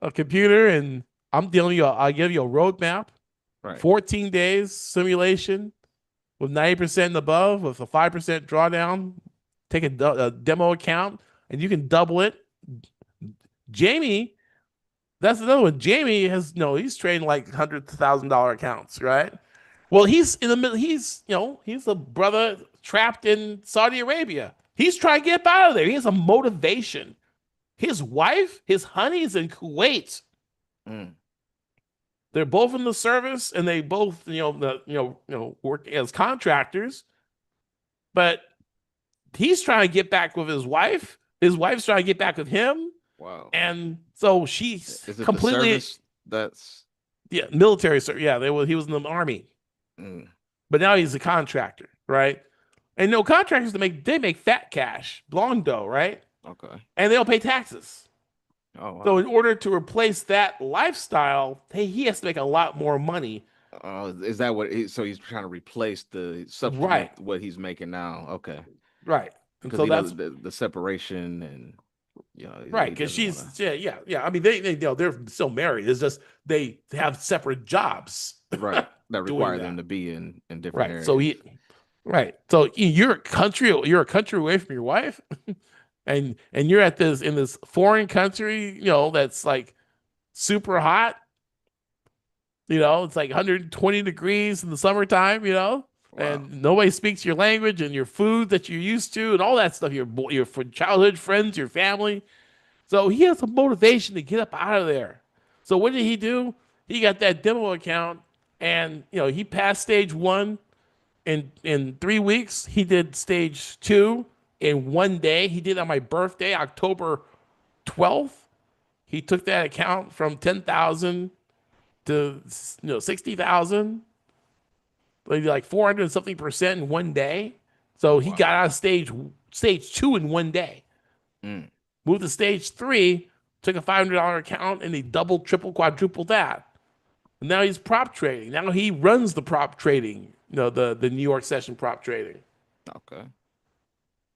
Speaker 2: a computer, and I'll give you a roadmap,
Speaker 1: Right.
Speaker 2: 14 days simulation with 90% and above, with a 5% drawdown. Take a demo account, and you can double it. Jamie, that's another one. Jamie has no, he's trading like $100,000 accounts, right? Well, he's in the middle. He's a brother trapped in Saudi Arabia. He's trying to get out of there. He has a motivation. His wife, his honey, is in Kuwait.
Speaker 1: Mm.
Speaker 2: They're both in the service, and they both, work as contractors. But he's trying to get back with his wife. His wife's trying to get back with him,
Speaker 1: Wow.
Speaker 2: and so she's
Speaker 1: Is it the
Speaker 2: completely,
Speaker 1: service that's
Speaker 2: military. So yeah, he was in the army,
Speaker 1: mm,
Speaker 2: but now he's a contractor, right? And no contractors they make fat cash, long dough, right?
Speaker 1: okay?
Speaker 2: And they don't pay taxes.
Speaker 1: Oh
Speaker 2: So
Speaker 1: wow.
Speaker 2: in order to replace that lifestyle, he has to make a lot more money.
Speaker 1: Is that what so he's trying to replace the
Speaker 2: Right,
Speaker 1: supplement what he's making now? Okay.
Speaker 2: right. And
Speaker 1: Because
Speaker 2: so
Speaker 1: he
Speaker 2: that's
Speaker 1: does the separation and
Speaker 2: right,
Speaker 1: he
Speaker 2: because
Speaker 1: doesn't want
Speaker 2: she's
Speaker 1: to.
Speaker 2: yeah. I mean, they're still married. It's just they have separate jobs
Speaker 1: Right. That
Speaker 2: doing
Speaker 1: require them
Speaker 2: that.
Speaker 1: to be in different
Speaker 2: Right. So
Speaker 1: areas.
Speaker 2: you're a country away from your wife, and you're at this in this foreign country, that's like super hot. It's like 120 degrees in the summertime,
Speaker 1: Wow.
Speaker 2: and nobody speaks your language and your food that you're used to and all that stuff. Your childhood friends, your family. So he has a motivation to get up out of there. So what did he do? He got that demo account,
Speaker 3: And he passed stage one in 3 weeks. He did stage two in one day. He did it on my birthday, October 12th. He took that account from 10,000 to 60,000, like 400 and something percent in one day. So he got
Speaker 1: Wow.
Speaker 3: out of stage two in one day.
Speaker 1: Mm.
Speaker 3: Moved to stage three, took a $500 account, and he doubled, triple, quadrupled that. And now he's prop trading. Now he runs the prop trading, the New York session prop trading.
Speaker 1: Okay.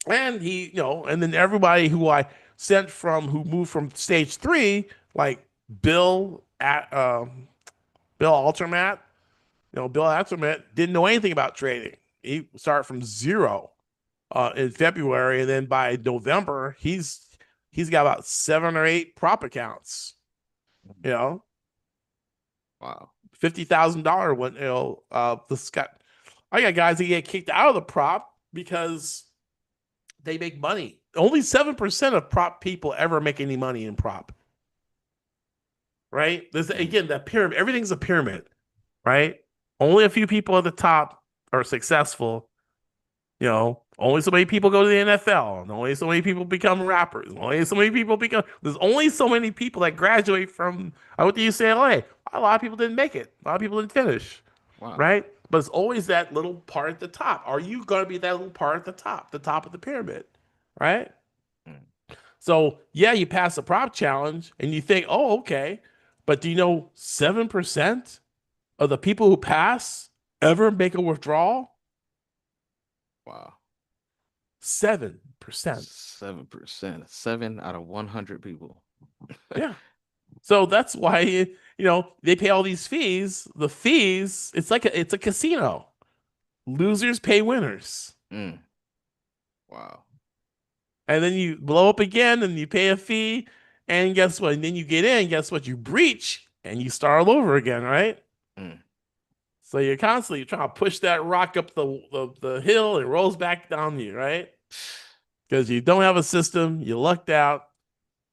Speaker 3: And and then everybody who I sent from who moved from stage three, like Bill at Bill Altermat, Bill Altermat didn't know anything about trading. He started from zero in February, and then by November, he's got about 7 or 8 prop accounts. You know,
Speaker 1: Wow.
Speaker 3: $50,000 one. This guy, I got guys that get kicked out of the prop because they make money. Only 7% of prop people ever make any money in prop, right? There's
Speaker 1: Mm.
Speaker 3: again that pyramid. Everything's a pyramid, right? Only a few people at the top are successful. Only so many people go to the NFL, and only so many people become rappers. Only so many people become. There's only so many people that graduate from. I went to UCLA. A lot of people didn't make it. A lot of people didn't finish,
Speaker 1: Wow.
Speaker 3: right? But it's always that little part at the top. Are you going to be that little part at the top of the pyramid, right?
Speaker 1: Mm.
Speaker 3: So yeah, you pass the prop challenge, and you think, oh, okay, but do you know 7% of the people who pass ever make a withdrawal?
Speaker 1: Wow.
Speaker 3: 7%.
Speaker 1: 7%. 7 out of 100 people.
Speaker 3: Yeah. So that's why they pay all these fees. The fees, it's a casino. Losers pay winners.
Speaker 1: Mm. Wow.
Speaker 3: And then you blow up again and you pay a fee. And guess what? And then you get in, guess what? You breach and you start all over again, right?
Speaker 1: Mm.
Speaker 3: So you're constantly trying to push that rock up the hill and it rolls back down you, right? Because you don't have a system, you lucked out.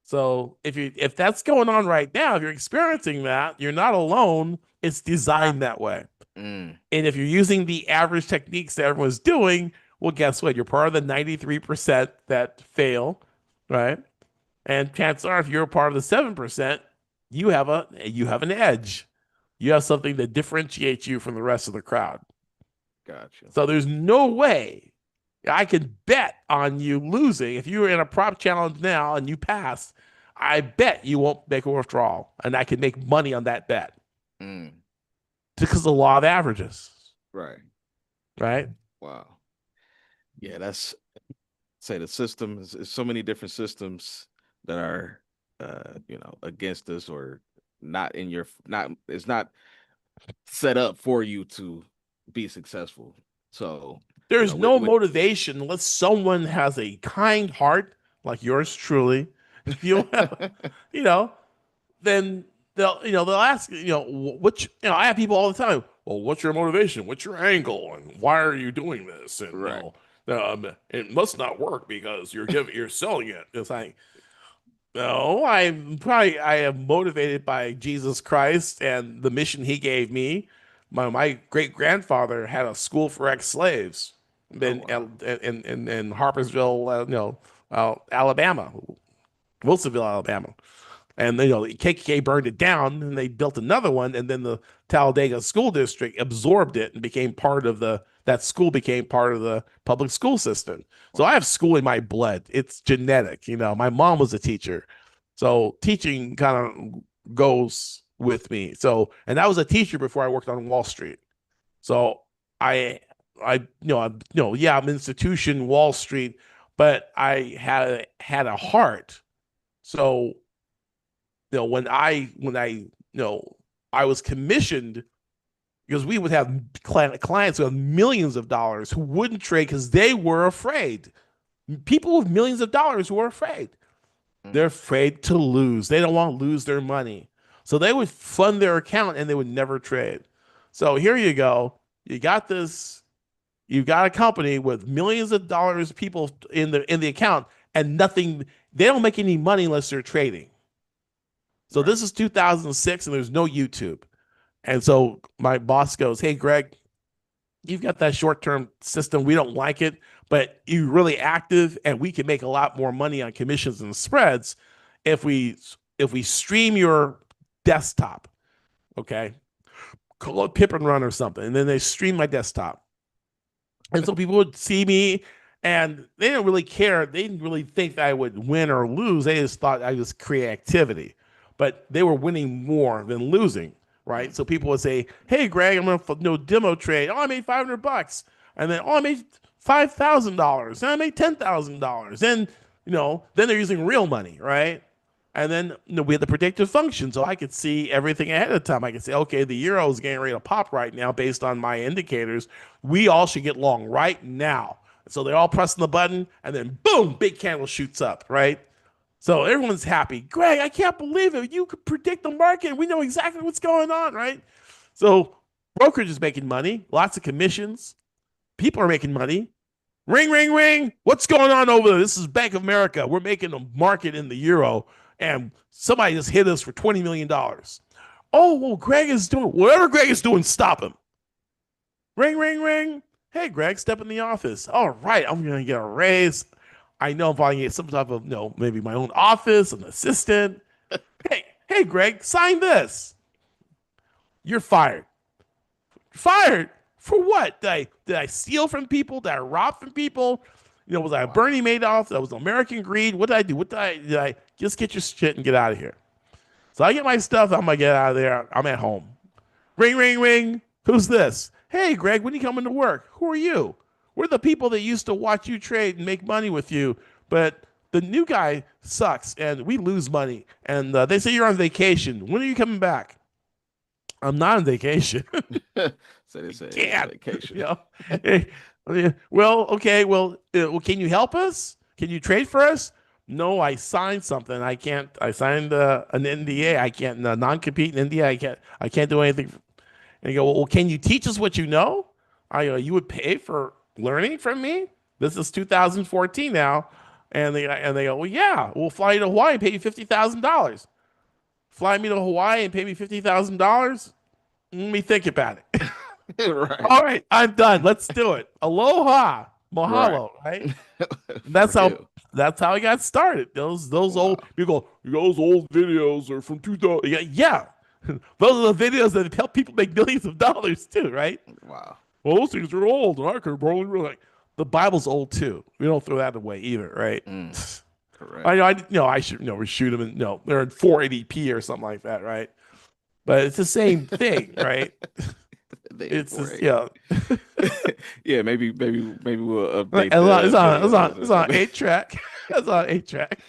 Speaker 3: So if that's going on right now, if you're experiencing that, you're not alone. It's designed that way.
Speaker 1: Mm.
Speaker 3: And if you're using the average techniques that everyone's doing, well, guess what? You're part of the 93% that fail, right? And chances are, if you're a part of the 7%, you have an edge. You have something that differentiates you from the rest of the crowd.
Speaker 1: Gotcha.
Speaker 3: So there's no way I can bet on you losing. If you're in a prop challenge now and you pass, I bet you won't make a withdrawal, and I can make money on that bet
Speaker 1: Mm.
Speaker 3: because of the law of averages,
Speaker 1: Right.
Speaker 3: right?
Speaker 1: Wow. Yeah, that's say the system is so many different systems that are against us or not in your not it's not set up for you to be successful. So,
Speaker 3: There's no
Speaker 1: with
Speaker 3: motivation unless someone has a kind heart like yours truly. If you have, you know, then they'll ask which I have people all the time. Well, what's your motivation? What's your angle? And why are you doing this? And
Speaker 1: right.
Speaker 3: it must not work because you're selling it. It's like no, I am motivated by Jesus Christ and the mission He gave me. My great grandfather had a school for ex slaves
Speaker 1: Oh
Speaker 3: in
Speaker 1: wow.
Speaker 3: in Harpersville, Alabama, Wilsonville, Alabama. And the KKK burned it down, and they built another one, and then the Talladega School District absorbed it and became part of that school became part of the public school system. So I
Speaker 1: Wow.
Speaker 3: have school in my blood. It's genetic. My mom was a teacher, so teaching kind of goes with me. So, and I was a teacher before I worked on Wall Street. So I, yeah, I'm institution Wall Street, but I had a heart. So when I was commissioned because we would have clients who have millions of dollars who wouldn't trade because they were afraid. People with millions of dollars who are afraid. They're
Speaker 1: Mm.
Speaker 3: afraid to lose. They don't want to lose their money. So they would fund their account and they would never trade. So here you go. You got this. You've got a company with millions of dollars people in the account and nothing. They don't make any money unless they're trading. So
Speaker 1: Right.
Speaker 3: this is 2006 and there's no YouTube. And so my boss goes, "Hey, Greg, you've got that short-term system. We don't like it, but you're really active, and we can make a lot more money on commissions and spreads if we stream your desktop. Okay, call it Pip and Run or something, and then they stream my desktop, and so people would see me." And they didn't really care. They didn't really think that I would win or lose. They just thought I was creativity. But they were winning more than losing, right? So people would say, "Hey, Greg, I'm going to demo trade. Oh, I made $500." And then, "Oh, I made $5,000. And I made $10,000." And, then they're using real money, right? And then we had the predictive function, so I could see everything ahead of time. I could say, okay, the euro is getting ready to pop right now based on my indicators. We all should get long right now. So they're all pressing the button, and then boom, big candle shoots up, right? So everyone's happy. "Greg, I can't believe it. You could predict the market. We know exactly what's going on," right? So brokerage is making money, lots of commissions. People are making money. Ring, ring, ring. What's going on over there? This is Bank of America. We're making a market in the euro, and somebody just hit us for $20 million. "Oh, well, Greg is doing whatever Greg is doing. Stop him." Ring, ring, ring. "Hey, Greg, step in the office." "All right, I'm going to get a raise. I know I'm going to get some type of, maybe my own office, an assistant. Hey, Greg, sign this." "You're fired." "Fired? For what? Did I steal from people? Did I rob from people? Was I a
Speaker 1: Wow.
Speaker 3: Bernie Madoff? That was American greed. What did I do? Did I just get your shit and get out of here?" So I get my stuff. I'm gonna get out of there. I'm at home. Ring, ring, ring. "Who's this?" "Hey, Greg, when you coming to work?" "Who are you?" "We're the people that used to watch you trade and make money with you, but the new guy sucks and we lose money. And they say you're on vacation. When are you coming back?" "I'm not on vacation."
Speaker 1: So they say it's
Speaker 3: Can't.
Speaker 1: vacation.
Speaker 3: You know. Hey, well, okay. Well, can you help us? Can you trade for us? "No, I signed something. I can't. I signed an NDA. I can't non-compete in India. I can't do anything." And you go, "Well, can you teach us what you know?" I go, "You would pay for learning from me? This is 2014 now." And they go, "Well, yeah, we'll fly you to Hawaii and pay you $50,000." Fly me to Hawaii and pay me $50,000? Let me think about it.
Speaker 1: Right.
Speaker 3: All right, I'm done. Let's do it. Aloha,
Speaker 1: Right.
Speaker 3: mahalo, right?
Speaker 1: For
Speaker 3: That's how
Speaker 1: real.
Speaker 3: that's how I got started. Those old
Speaker 1: Wow.
Speaker 3: people go, "Those old videos are from 2000." Yeah, yeah. Those are the videos that help people make millions of dollars too, right?
Speaker 1: Wow.
Speaker 3: "Well, those things are old, and I could probably like the Bible's old too. We don't throw that away either, right?"
Speaker 1: Mm, correct.
Speaker 3: I know, I should, reshoot them, and they're in 480p or something like that, right? But it's the same thing, right?
Speaker 1: They in
Speaker 3: It's just,
Speaker 1: 480.
Speaker 3: yeah.
Speaker 1: Yeah, maybe we'll
Speaker 3: Like,
Speaker 1: update
Speaker 3: It's on, it's
Speaker 1: the
Speaker 3: on, it's on,
Speaker 1: videos or
Speaker 3: it's on
Speaker 1: something.
Speaker 3: 8 track. It's on 8 track.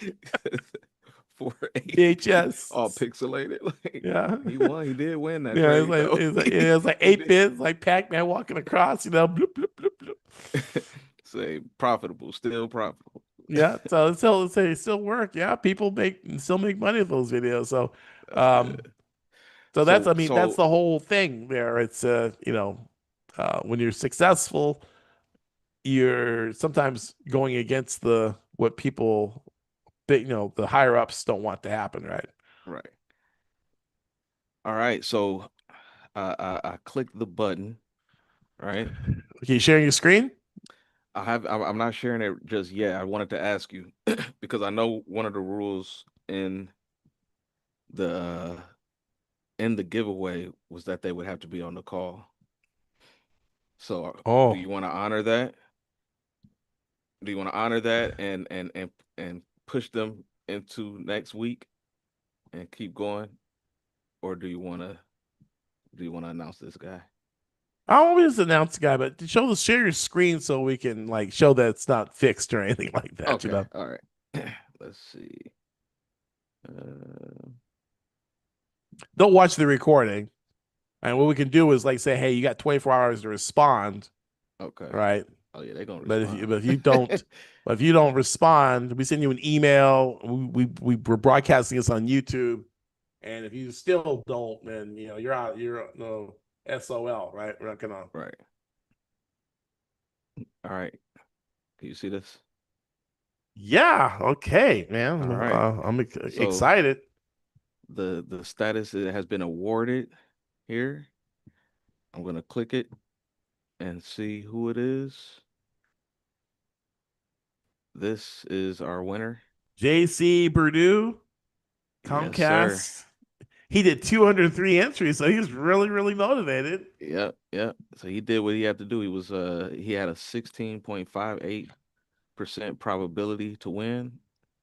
Speaker 1: 480p, all
Speaker 3: VHS.
Speaker 1: pixelated. Like
Speaker 3: Yeah.
Speaker 1: he won. He did win that
Speaker 3: Yeah,
Speaker 1: trade though.
Speaker 3: it's like
Speaker 1: He
Speaker 3: 8
Speaker 1: did.
Speaker 3: bits, like Pac-Man walking across, bloop, bloop, bloop, bloop.
Speaker 1: Say profitable, still profitable.
Speaker 3: Yeah, so it still work. Yeah, people still make money with those videos. So,
Speaker 1: That's
Speaker 3: um,
Speaker 1: good.
Speaker 3: so that's I mean that's
Speaker 1: So
Speaker 3: the whole thing there. It's when you're successful, you're sometimes going against the what people, the higher ups don't want to happen, right?
Speaker 1: right. All right. So I clicked the button, right?
Speaker 3: Okay, sharing your screen.
Speaker 1: I'm not sharing it just yet. I wanted to ask you because I know one of the rules the uh, in the giveaway was that they would have to be on the call. So do
Speaker 3: Oh,
Speaker 1: you want to honor that? Do you want to honor that and push them into next week and keep going, or do you want to announce this guy?
Speaker 3: I always announce the guy, but to share your screen so we can like show that it's not fixed or anything like that.
Speaker 1: Okay, all right. Let's see. Uh,
Speaker 3: Don't watch the recording. And what we can do is like say, "Hey, you got 24 hours to respond,"
Speaker 1: okay.
Speaker 3: right?
Speaker 1: Oh yeah, they're gonna
Speaker 3: But if you
Speaker 1: respond.
Speaker 3: but if you don't but if you don't respond, we send you an email. We're broadcasting this on YouTube, and if you still don't, then you're out. You're no SOL, right? We're not gonna.
Speaker 1: Right. All right. Can you see this?
Speaker 3: Yeah. Okay,
Speaker 1: All
Speaker 3: man.
Speaker 1: right.
Speaker 3: I'm
Speaker 1: So
Speaker 3: excited.
Speaker 1: the status it has been awarded here. I'm gonna click it and see who it is. This is our winner.
Speaker 3: JC Purdue,
Speaker 1: Yes, sir.
Speaker 3: Comcast. He did 203 entries, so he was really, really motivated.
Speaker 1: Yep, yep. So he did what he had to do. He had a 16.58% probability to win,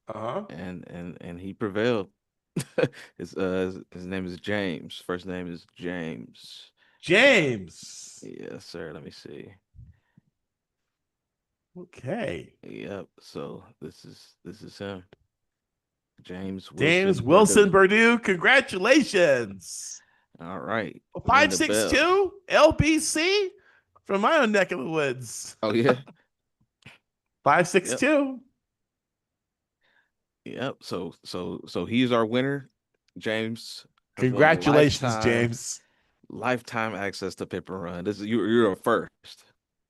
Speaker 3: Uh-huh.
Speaker 1: and he prevailed. His name is James. First name is James.
Speaker 3: James.
Speaker 1: Yes, sir. Let me see.
Speaker 3: Okay.
Speaker 1: Yep. So this is him. James
Speaker 3: James
Speaker 1: Wilson
Speaker 3: Wilson
Speaker 1: Purdue.
Speaker 3: Purdue, congratulations.
Speaker 1: All right. Ring the bell.
Speaker 3: 562 LBC from my own neck of the woods.
Speaker 1: Oh yeah. Yep.
Speaker 3: 562.
Speaker 1: Yep. So he's our winner. James has won
Speaker 3: Congratulations, James.
Speaker 1: lifetime access to Pip and Run. This is you're a first,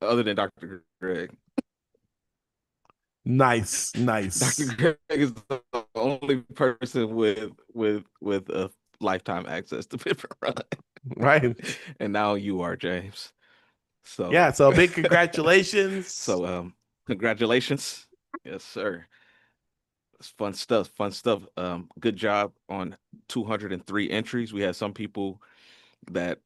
Speaker 1: other than Dr. Greg.
Speaker 3: Nice,
Speaker 1: Dr.
Speaker 3: nice.
Speaker 1: Greg is the only person with a lifetime access to Pip and Run.
Speaker 3: Right.
Speaker 1: And now you are, James. So
Speaker 3: Yeah, so big congratulations.
Speaker 1: so congratulations. Yes, sir. It's fun stuff. Fun stuff. Good job on 203 entries. We had some people that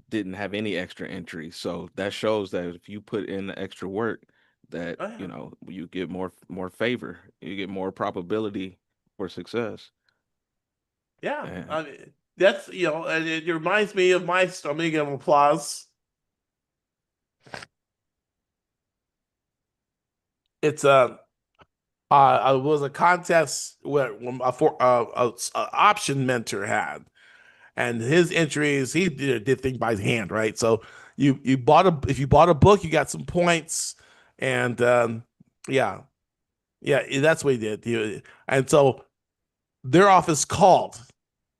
Speaker 1: didn't have any extra entries. So that shows that if you put in the extra work, that
Speaker 3: Oh, yeah.
Speaker 1: you get more favor. You get more probability for success.
Speaker 3: Yeah,
Speaker 1: And
Speaker 3: I mean, that's and it reminds me of my. I'm gonna give him applause. It's it was a contest where a option mentor had, and his entries he did things by his hand, right? So you bought a if you bought a book, you got some points, and yeah, yeah, that's what he did. And so their office called.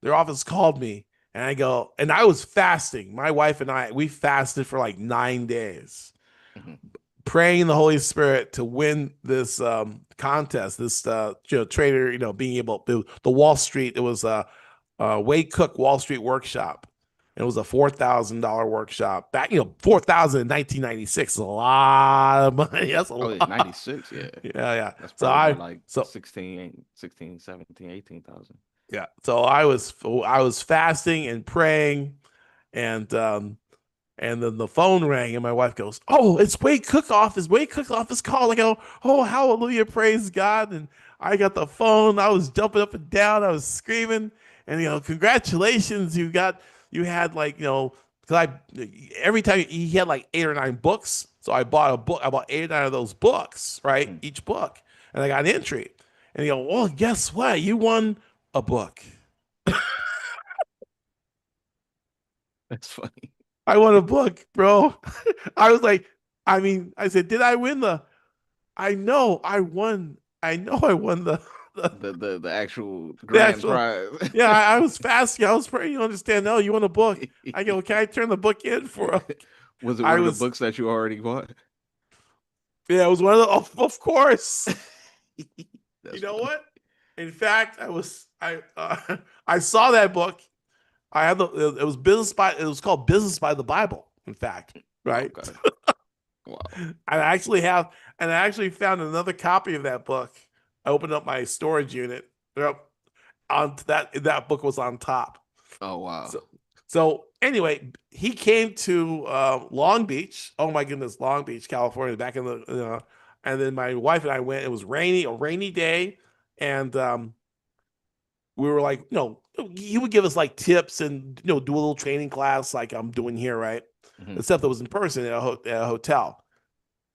Speaker 3: Their office called me, and I go, and I was fasting. My wife and I, we fasted for like 9 days,
Speaker 1: mhm.
Speaker 3: praying the Holy Spirit to win this contest, this trader, being able to the Wall Street. It was Wade Cook Wall Street Workshop. It was a $4,000 workshop. Back, 4,000 in 1996 is a lot of money. That's a
Speaker 1: Oh yeah,
Speaker 3: lot.
Speaker 1: 96. Yeah.
Speaker 3: Yeah, yeah.
Speaker 1: That's
Speaker 3: So
Speaker 1: probably more
Speaker 3: I
Speaker 1: like
Speaker 3: so
Speaker 1: 16, 17, 18,000.
Speaker 3: yeah. So I was fasting and praying, and then the phone rang, and my wife goes, "Oh, it's Wade Cookoff. Is Wade Cookoff call?" I go, "Oh, hallelujah, praise God!" And I got the phone. I was jumping up and down. I was screaming, and congratulations, you had like because I every time he had like 8 or 9 books, so I bought a book. I bought 8 or 9 of those books, right?
Speaker 1: Mm,
Speaker 3: Each book, and I got an entry. And he go, "Well, guess what? You won a book."
Speaker 1: that's funny.
Speaker 3: I won a book, bro. I was like, I said, did I win the? I know I won. I know I won the,
Speaker 1: The actual
Speaker 3: the
Speaker 1: grand
Speaker 3: actual.
Speaker 1: prize.
Speaker 3: Yeah, I was fasting. I was praying. You understand? No, you won a book. I go, can I turn the book in for?
Speaker 1: Was it
Speaker 3: I
Speaker 1: one of the
Speaker 3: was.
Speaker 1: books that you already bought?
Speaker 3: Yeah, it was one of the. Of course. You
Speaker 1: That's
Speaker 3: know
Speaker 1: funny.
Speaker 3: what? In fact, I was. I saw that book. I had the. It was business by. It was called Business by the Bible. In fact, right?
Speaker 1: Okay. Wow.
Speaker 3: And I actually found another copy of that book. I opened up my storage unit. Yep, on that book was on top.
Speaker 1: Oh wow.
Speaker 3: So anyway, he came to Long Beach. Oh my goodness, Long Beach, California, back in the and then my wife and I went. It was rainy, a rainy day, and we were like, he would give us like tips and do a little training class like I'm doing here, right?
Speaker 1: Mhm.
Speaker 3: Except that was in person at a hotel.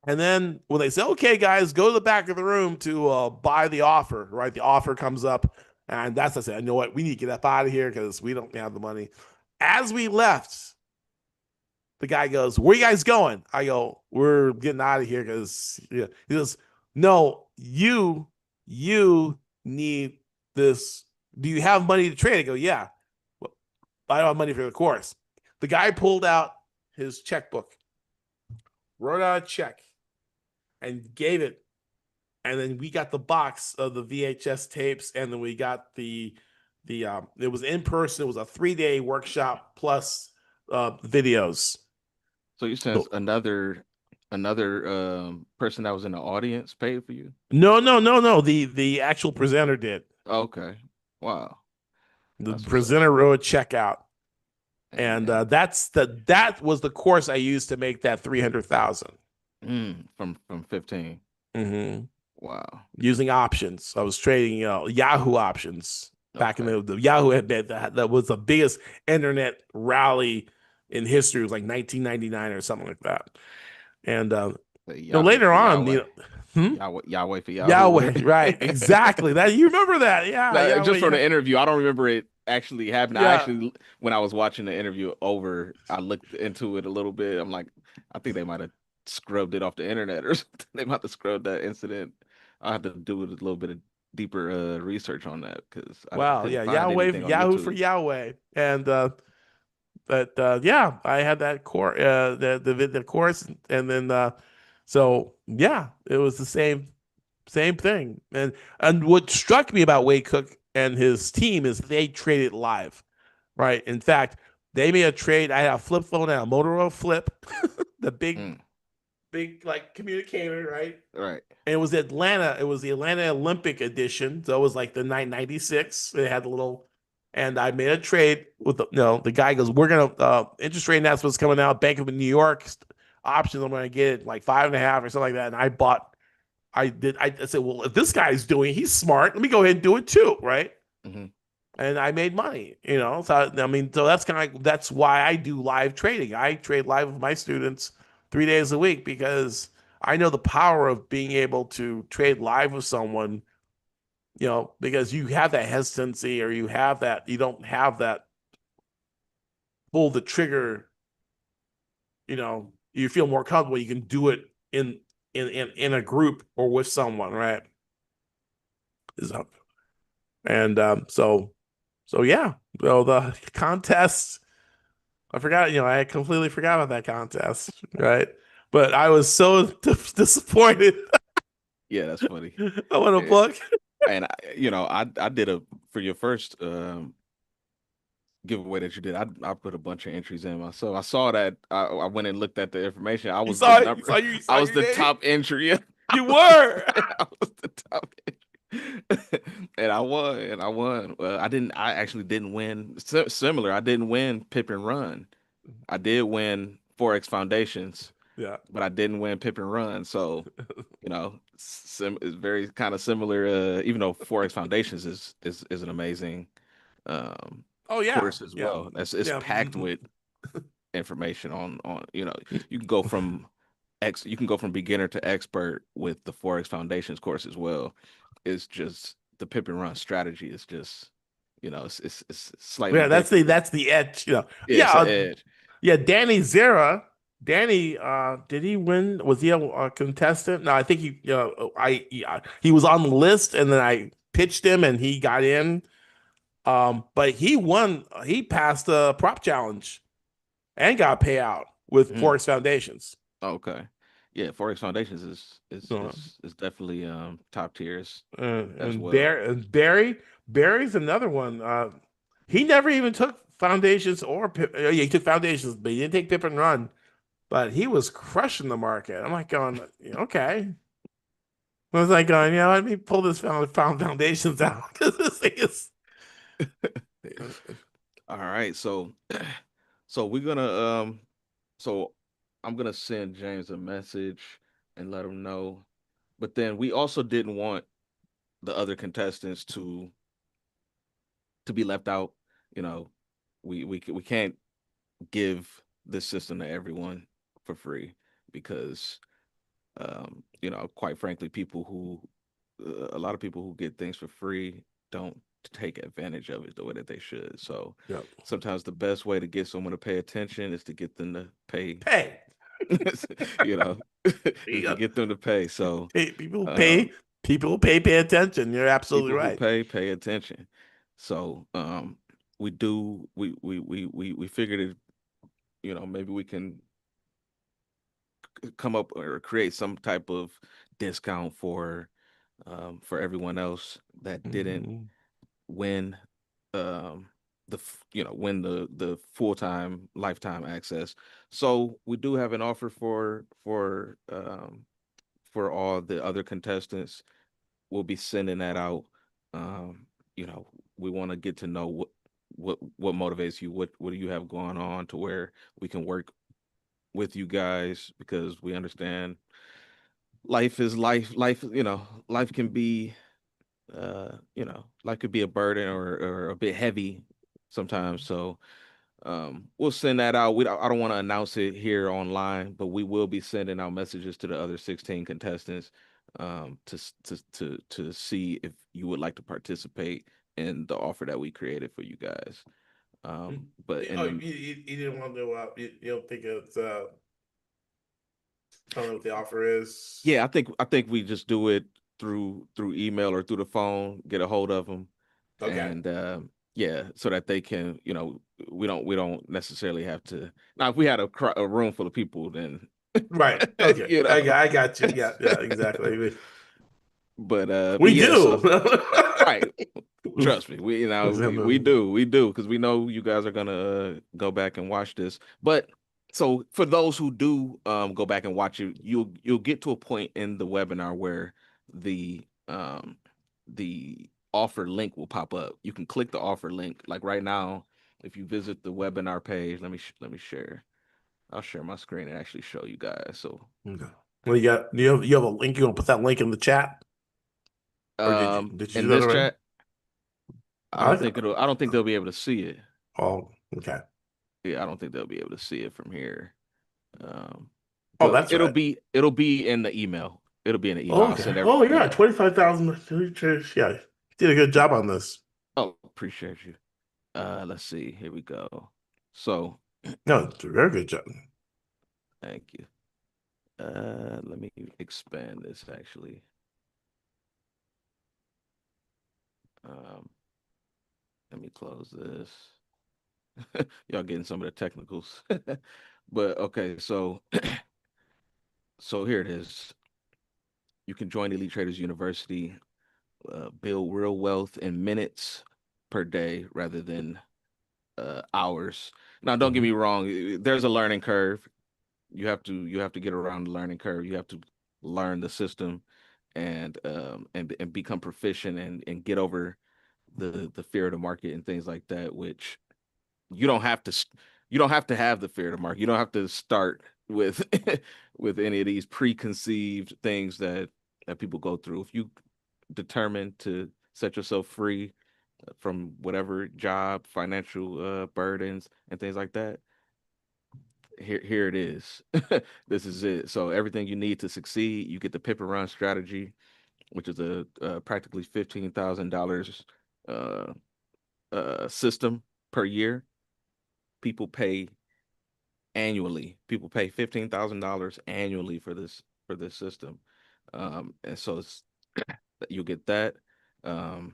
Speaker 3: And then when they say, okay, guys, go to the back of the room to buy the offer, right? The offer comes up. And I said, you know what? We need to get up out of here because we don't have the money. As we left, the guy goes, where you guys going? I go, we're getting out of here because he goes, no, you need this. Do you have money to trade? I go, yeah. Well, I don't have money for the course. The guy pulled out his checkbook, wrote out a check, and gave it. And then we got the box of the VHS tapes, and then we got the it was in person. It was a 3-day workshop plus videos.
Speaker 1: So you sense another person that was in the audience paid for you?
Speaker 3: No. The actual presenter did.
Speaker 1: Okay. Wow.
Speaker 3: The
Speaker 1: That's what's up.
Speaker 3: presenter wrote a check out, and
Speaker 1: And
Speaker 3: that was the course I used to make that 300,000.
Speaker 1: from 15.
Speaker 3: Mm-hmm.
Speaker 1: Wow.
Speaker 3: Using options. I was trading, Yahoo options back in
Speaker 1: Okay.
Speaker 3: the Yahoo had that was the biggest internet rally in history. It was like 1999 or something like that. And
Speaker 1: The Yahoo
Speaker 3: later
Speaker 1: for
Speaker 3: on,
Speaker 1: Yahweh.
Speaker 3: hmm?
Speaker 1: Yahweh for Yahoo.
Speaker 3: Yahweh, right? Exactly. That you remember that? Yeah,
Speaker 1: Like,
Speaker 3: Yahweh.
Speaker 1: just from
Speaker 3: Yeah,
Speaker 1: the interview, I don't remember it actually happening. I
Speaker 3: yeah.
Speaker 1: actually, when I was watching the interview over, I looked into it a little bit. I'm like, I think they might have scrubbed it off the internet or something. They might have scrubbed that incident. I had to do a little bit of deeper research on that because I
Speaker 3: Wow.
Speaker 1: couldn't
Speaker 3: Yeah,
Speaker 1: find
Speaker 3: Yahweh,
Speaker 1: anything on
Speaker 3: Yahoo for
Speaker 1: YouTube.
Speaker 3: Yahweh, and but yeah, I had that core the course, and then so yeah, it was the same thing. And what struck me about Wade Cook and his team is they traded live, right? In fact, they made a trade. I had a flip phone and a Motorola Flip, the
Speaker 1: Mm,
Speaker 3: big like communicator, right?
Speaker 1: right.
Speaker 3: And it was Atlanta. It was the Atlanta Olympic edition. So it was like the 996. It had a little, and I made a trade with the guy goes, we're gonna interest rate announcements coming out. Bank of New York options. I'm gonna get it like 5.5 or something like that. And I bought. I said, well, if this guy's doing, he's smart. Let me go ahead and do it too, right?
Speaker 1: Hmm.
Speaker 3: And I made money. So I mean, so that's why I do live trading. I trade live with my students 3 days a week because I know the power of being able to trade live with someone, because you have that hesitancy or you don't have that pull the trigger, you feel more comfortable. You can do it in a group or with someone, right? So, and so yeah. So the contest, I forgot, I completely forgot about that contest, right? But I was so disappointed.
Speaker 1: Yeah, that's funny.
Speaker 3: I want a
Speaker 1: Eh,
Speaker 3: book.
Speaker 1: And I did a for your first giveaway that you did. I put a bunch of entries in myself. I saw that. I went and looked at the information. I
Speaker 3: You
Speaker 1: was the
Speaker 3: saw it. You
Speaker 1: number.
Speaker 3: saw you
Speaker 1: I
Speaker 3: saw
Speaker 1: was
Speaker 3: your
Speaker 1: the
Speaker 3: name.
Speaker 1: top entry. I
Speaker 3: You
Speaker 1: was,
Speaker 3: were.
Speaker 1: I was the top entry, and I won. And I won. I didn't. I actually didn't win. Similar. I didn't win Pip and Run. I did win Forex Foundations,
Speaker 3: Yeah.
Speaker 1: but I didn't win Pip and Run. So it's very kind of similar. Even though Forex Foundations is an amazing um,
Speaker 3: Oh yeah.
Speaker 1: course as
Speaker 3: Yeah.
Speaker 1: well. It's
Speaker 3: Yeah.
Speaker 1: packed with information on you can go from you can go from beginner to expert with the Forex Foundations course as well. It's just the pip and run strategy is just it's slightly
Speaker 3: Yeah. That's
Speaker 1: different.
Speaker 3: the edge.
Speaker 1: Yeah,
Speaker 3: Yeah.
Speaker 1: it's an edge.
Speaker 3: Yeah. Danny Zera. Danny, did he win? Was he a contestant? No, I think he was on the list, and then I pitched him, and he got in. But he won. He passed the prop challenge and got a payout with
Speaker 1: Mm,
Speaker 3: Forest Foundations.
Speaker 1: okay. Yeah, Forex Foundations
Speaker 3: Uh,
Speaker 1: is definitely top tiers as
Speaker 3: and
Speaker 1: well.
Speaker 3: Barry's another one. He never even took foundations or yeah, he took foundations, but he didn't take Pip and Run. But he was crushing the market. I'm like going, okay. I was like going, let me pull this found foundations out because this thing is.
Speaker 1: All right, so so we're gonna so I'm gonna send James a message and let him know. But then we also didn't want the other contestants to be left out. You know, we can't give this system to everyone for free because quite frankly, people who a lot of people who get things for free don't take advantage of it the way that they should. So
Speaker 3: Yeah.
Speaker 1: sometimes the best way to get someone to pay attention is to get them to pay.
Speaker 3: Pay.
Speaker 1: Is to get them to pay. So
Speaker 3: Pay. People
Speaker 1: um,
Speaker 3: pay. People pay attention. You're absolutely
Speaker 1: people who
Speaker 3: right.
Speaker 1: pay attention. So we figured it, maybe we can come up or create some type of discount for everyone else that didn't
Speaker 3: Mhm.
Speaker 1: win. Um, win the full-time lifetime access. So we do have an offer for all the other contestants. We'll be sending that out. Um, you know, we want to get to know what motivates you, what do you have going on to where we can work with you guys, because we understand life is life. Life can be life could be a burden or a bit heavy sometimes. So we'll send that out. I don't want to announce it here online, but we will be sending out messages to the other 16 contestants to see if you would like to participate in the offer that we created for you guys. But in the
Speaker 3: You didn't want to you don't think it's tell me what the offer is?
Speaker 1: Yeah, I think we just do it through email or through the phone, get a hold of them,
Speaker 3: Okay.
Speaker 1: and yeah, so that they can, we don't necessarily have to. Now, if we had a room full of people, then
Speaker 3: Right. Okay.
Speaker 1: you know,
Speaker 3: I got you. Yeah. Yeah. Exactly.
Speaker 1: but
Speaker 3: We
Speaker 1: yeah,
Speaker 3: do.
Speaker 1: so right. Trust me, we do, because we know you guys are gonna go back and watch this. But so for those who do go back and watch it, you'll get to a point in the webinar where the offer link will pop up. You can click the offer link. Like right now, if you visit the webinar page, let me share. I'll share my screen and actually show you guys. So
Speaker 3: Okay. Well, you have a link. You want to put that link in the chat, or did you do
Speaker 1: in
Speaker 3: that
Speaker 1: this
Speaker 3: already?
Speaker 1: chat, I
Speaker 3: I
Speaker 1: don't think it'll I don't think they'll be able to see it.
Speaker 3: Oh, okay.
Speaker 1: Yeah, I don't think they'll be able to see it from here. Um,
Speaker 3: Oh,
Speaker 1: but
Speaker 3: that's
Speaker 1: it'll
Speaker 3: right.
Speaker 1: be it'll be in the email. It'll be in the email.
Speaker 3: Oh,
Speaker 1: I'll
Speaker 3: okay.
Speaker 1: send every
Speaker 3: Oh, yeah.
Speaker 1: yeah.
Speaker 3: 25,000. Yeah. You did a good job on this.
Speaker 1: Oh, appreciate you. Let's see. Here we go. So,
Speaker 3: No, it's a very good job.
Speaker 1: thank you. Let me expand this actually. Um, Let me close this. Y'all getting some of the technicals. But okay, so here it is. You can join Elite Traders University, build real wealth in minutes per day rather than hours. Now, don't get
Speaker 3: Mhm.
Speaker 1: me wrong. There's a learning curve. You have to get around the learning curve. You have to learn the system and become proficient and get over the fear of the market and things like that. Which you don't have to you don't have to have the fear of the market. You don't have to start with with any of these preconceived things that people go through. If you determine to set yourself free from whatever job, financial burdens and things like that, here it is. This is it. So everything you need to succeed, you get the pip and run strategy, which is a practically $15,000 uh, system per year. People pay annually. People pay $15,000 annually for this system, and so you'll get that. Um,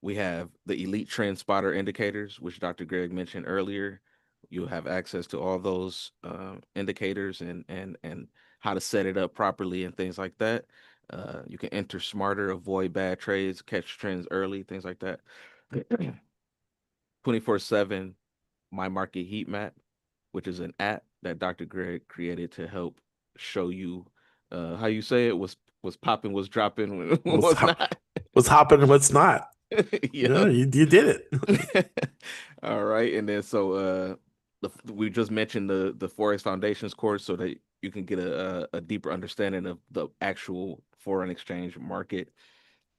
Speaker 1: we have the Elite Trend Spotter indicators, which Dr. Greg mentioned earlier. You'll have access to all those indicators and how to set it up properly and things like that. You can enter smarter, avoid bad trades, catch trends early, things like that. 24/7 My Market Heat Map, which is an app that Dr. Greg created to help show you how you say it was popping, was dropping, when
Speaker 3: What's
Speaker 1: was
Speaker 3: hop
Speaker 1: not.
Speaker 3: what's hopping and what's not? Yeah,
Speaker 1: Yep.
Speaker 3: you did it.
Speaker 1: All right, and then so we just mentioned the Forex Foundations course so that you can get a deeper understanding of the actual foreign exchange market.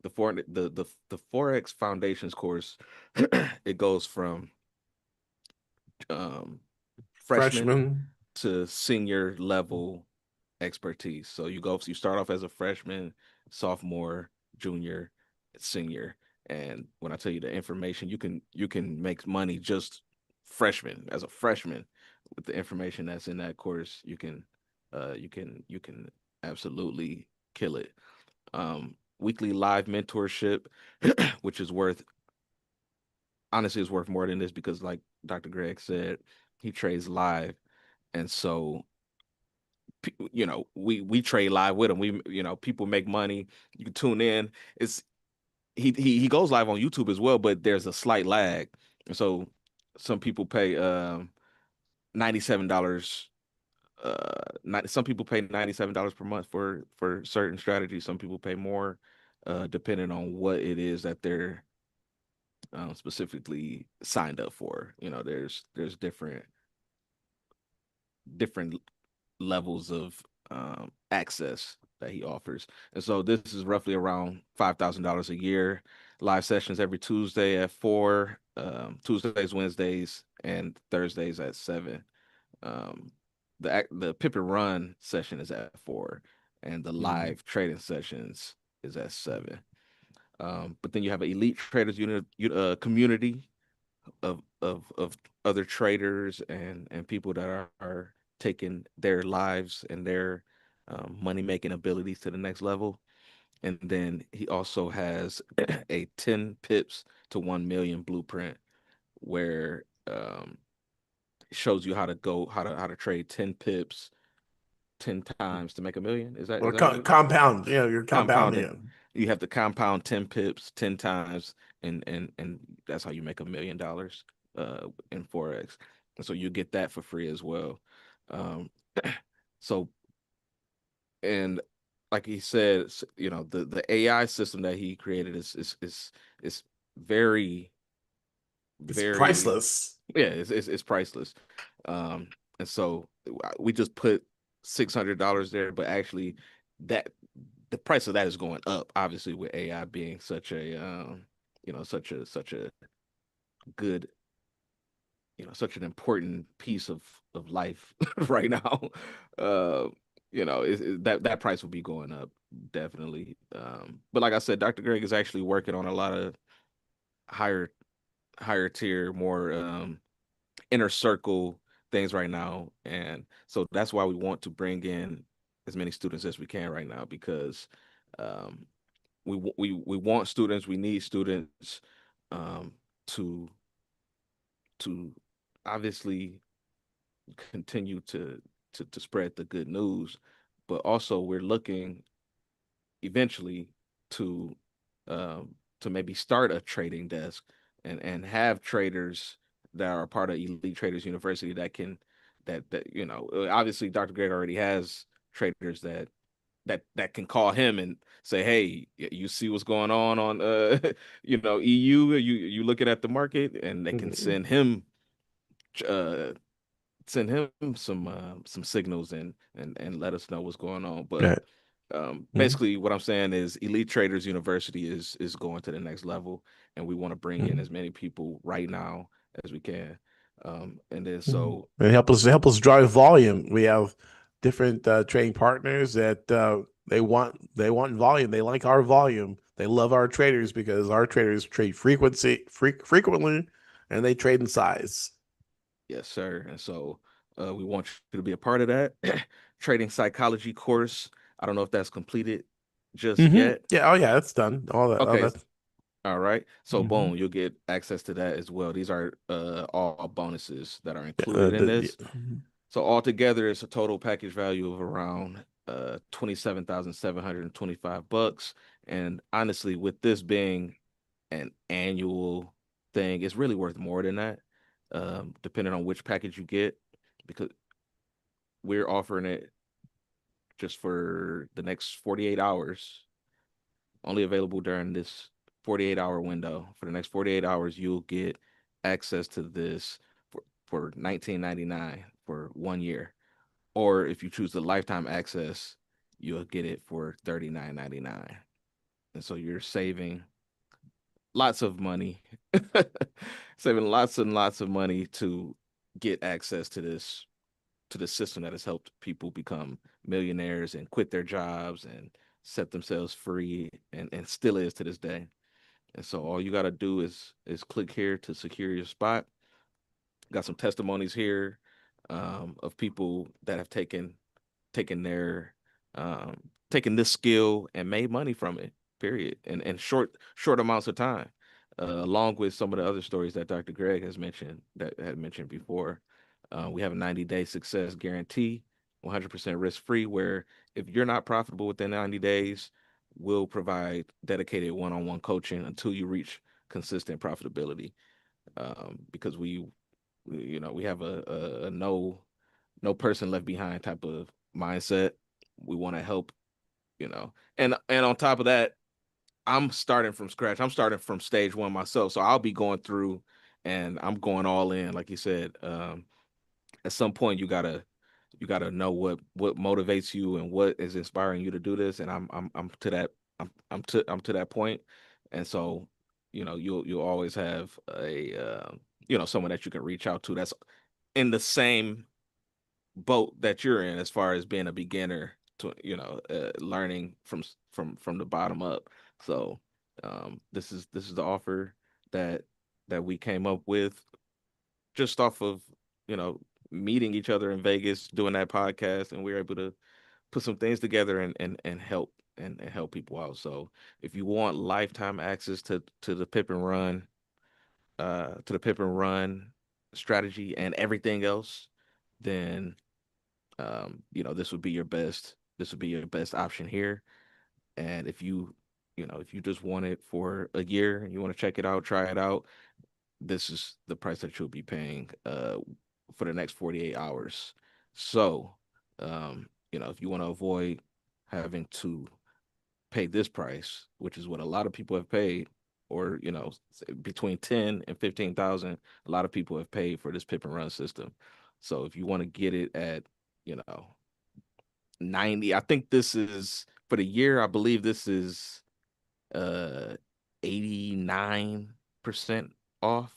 Speaker 1: The Forex Foundations course, it goes from um freshman
Speaker 3: Freshman.
Speaker 1: to senior level expertise. So you start off as a freshman, sophomore, junior, senior. And when I tell you the information, you can make money just freshman as a freshman with the information that's in that course. You can absolutely kill it. Weekly live mentorship, which is worth honestly is worth more than this because like Dr. Greg said, he trades live. And so we trade live with him. People make money. You can tune in. It's he goes live on YouTube as well, but there's a slight lag. And so some people pay $97 some people pay $97 per month for certain strategies. Some people pay more, depending on what it is that they're specifically signed up for. You know, there's different levels of access that he offers. And so this is roughly around $5,000 a year. Live sessions every Tuesday at 4, Tuesdays, Wednesdays, and Thursdays at 7. Um, the Pip and Run session is at 4, and the
Speaker 3: Mhm.
Speaker 1: live trading sessions is at 7. But then you have an elite traders unit, community of other traders and people that are taking their lives and their money making abilities to the next level. And then he also has a 10 pips to 1 million blueprint where it shows you how to trade 10 pips 10 times to make a million. Is
Speaker 3: Or
Speaker 1: that what it is?
Speaker 3: compound, you're compounding
Speaker 1: Compounding.
Speaker 3: it.
Speaker 1: You have to compound 10 pips 10 times, and that's how you make $1 million in Forex. And so you get that for free as well. Um, so and like he said, you know, the AI system that he created is very,
Speaker 3: It's
Speaker 1: very,
Speaker 3: priceless.
Speaker 1: yeah, it's priceless. Um, and so we just put $600 there, but actually that the price of that is going up, obviously, with AI being such a such a good, such an important piece of life right now. Uh, that price will be going up definitely. But like I said, Dr. Greg is actually working on a lot of higher higher tier, more inner circle things right now, and so that's why we want to bring in as many students as we can right now, because um, we want students, we need students um, to to obviously continue to spread the good news, but also we're looking eventually to maybe start a trading desk and have traders that are part of Elite Traders University that can that obviously Dr. Greg already has traders that can call him and say, hey, you see what's going on EU, you looking at the market, and they can
Speaker 3: Mhm.
Speaker 1: uh send him some signals and let us know what's going on. But
Speaker 3: Yeah. Mhm.
Speaker 1: basically what I'm saying is Elite Traders University is going to the next level, and we want to bring in
Speaker 3: Mhm.
Speaker 1: as many people right now as we can. And then
Speaker 3: Mhm.
Speaker 1: so
Speaker 3: And help us drive volume. We have different trading partners that they want volume. They like our volume. They love our traders because our traders trade frequently, and they trade in size.
Speaker 1: yes, sir. And so we want you to be a part of that trading psychology course. I don't know if that's completed just yet.
Speaker 3: Yeah. Oh yeah, that's done. All that. Oh,
Speaker 1: Okay.
Speaker 3: that's.
Speaker 1: All right. So
Speaker 3: Mhm.
Speaker 1: boom, you'll get access to that as well. These are all bonuses that are
Speaker 3: Yeah,
Speaker 1: included in
Speaker 3: yeah.
Speaker 1: this. So altogether, it's a total package value of around 27,725 bucks. And honestly, with this being an annual thing, it's really worth more than that, depending on which package you get, because we're offering it just for the next 48 hours, only available during this 48-hour window. For the next 48 hours, you'll get access to this for 19.99 for 1 year. Or if you choose the lifetime access, you'll get it for 39.99. And so you're saving lots of money, saving lots and lots of money to get access to this system that has helped people become millionaires and quit their jobs and set themselves free, and still is to this day. And so all you got to do is click here to secure your spot. Got some testimonies here of people that have taken their taken this skill and made money from it. Period. And short amounts of time, along with some of the other stories that Dr. Greg has mentioned that had mentioned before. We have a 90-day success guarantee, 100% risk free. Where if you're not profitable within 90 days, we'll provide dedicated one-on-one coaching until you reach consistent profitability. because we have a no person left behind type of mindset. We want to help, and on top of that, I'm starting from scratch. I'm starting from stage one myself, so I'll be going through, and I'm going all in, like you said. At some point, you gotta know what motivates you and what is inspiring you to do this. And I'm to that I'm to that point, and so you'll always have someone that you can reach out to that's in the same boat that you're in as far as being a beginner to learning from the bottom up. So this is the offer that we came up with just off of you know meeting each other in Vegas doing that podcast, and we were able to put some things together and help and help people out. So if you want lifetime access to the Pip and Run strategy and everything else, then this would be your best option here. And if you just want it for a year and you want to check it out, try it out, this is the price that you'll be paying for the next 48 hours. So, if you want to avoid having to pay this price, which is what a lot of people have paid, or between 10 and 15,000, a lot of people have paid for this Pip and Run system. So if you want to get it at, you know, 90, I think this is for the year, I believe this is uh 89% off.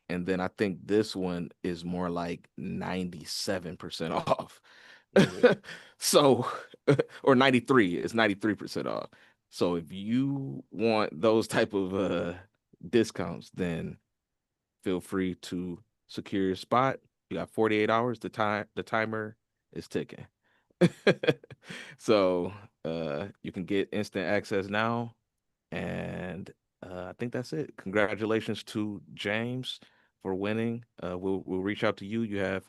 Speaker 1: And then I think this one is more like 97% off.
Speaker 3: Mhm.
Speaker 1: So, or 93, it's 93% off. So if you want those type of discounts, then feel free to secure your spot. You got 48 hours. The timer is ticking. So you can get instant access now. And I think that's it. Congratulations to James for winning. We'll reach out to you. You'll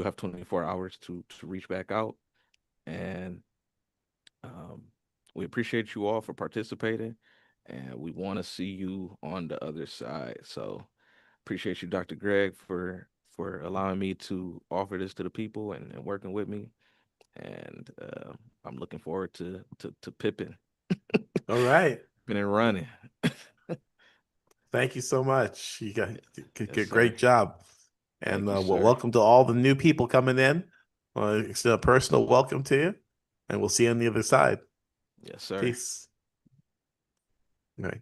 Speaker 1: have 24 hours to reach back out. And um, we appreciate you all for participating. And we want to see you on the other side. So appreciate you, Dr. Greg, for allowing me to offer this to the people and working with me. And I'm looking forward to Pippin,
Speaker 3: All right.
Speaker 1: Pippin and running.
Speaker 3: Thank you so much. You got
Speaker 1: Yes,
Speaker 3: a
Speaker 1: sir.
Speaker 3: great job. And
Speaker 1: Thank you,
Speaker 3: well,
Speaker 1: sir.
Speaker 3: welcome to all the new people coming in. Extend a personal welcome to you. And we'll see you on the other side.
Speaker 1: Yes, sir.
Speaker 3: Peace. All right.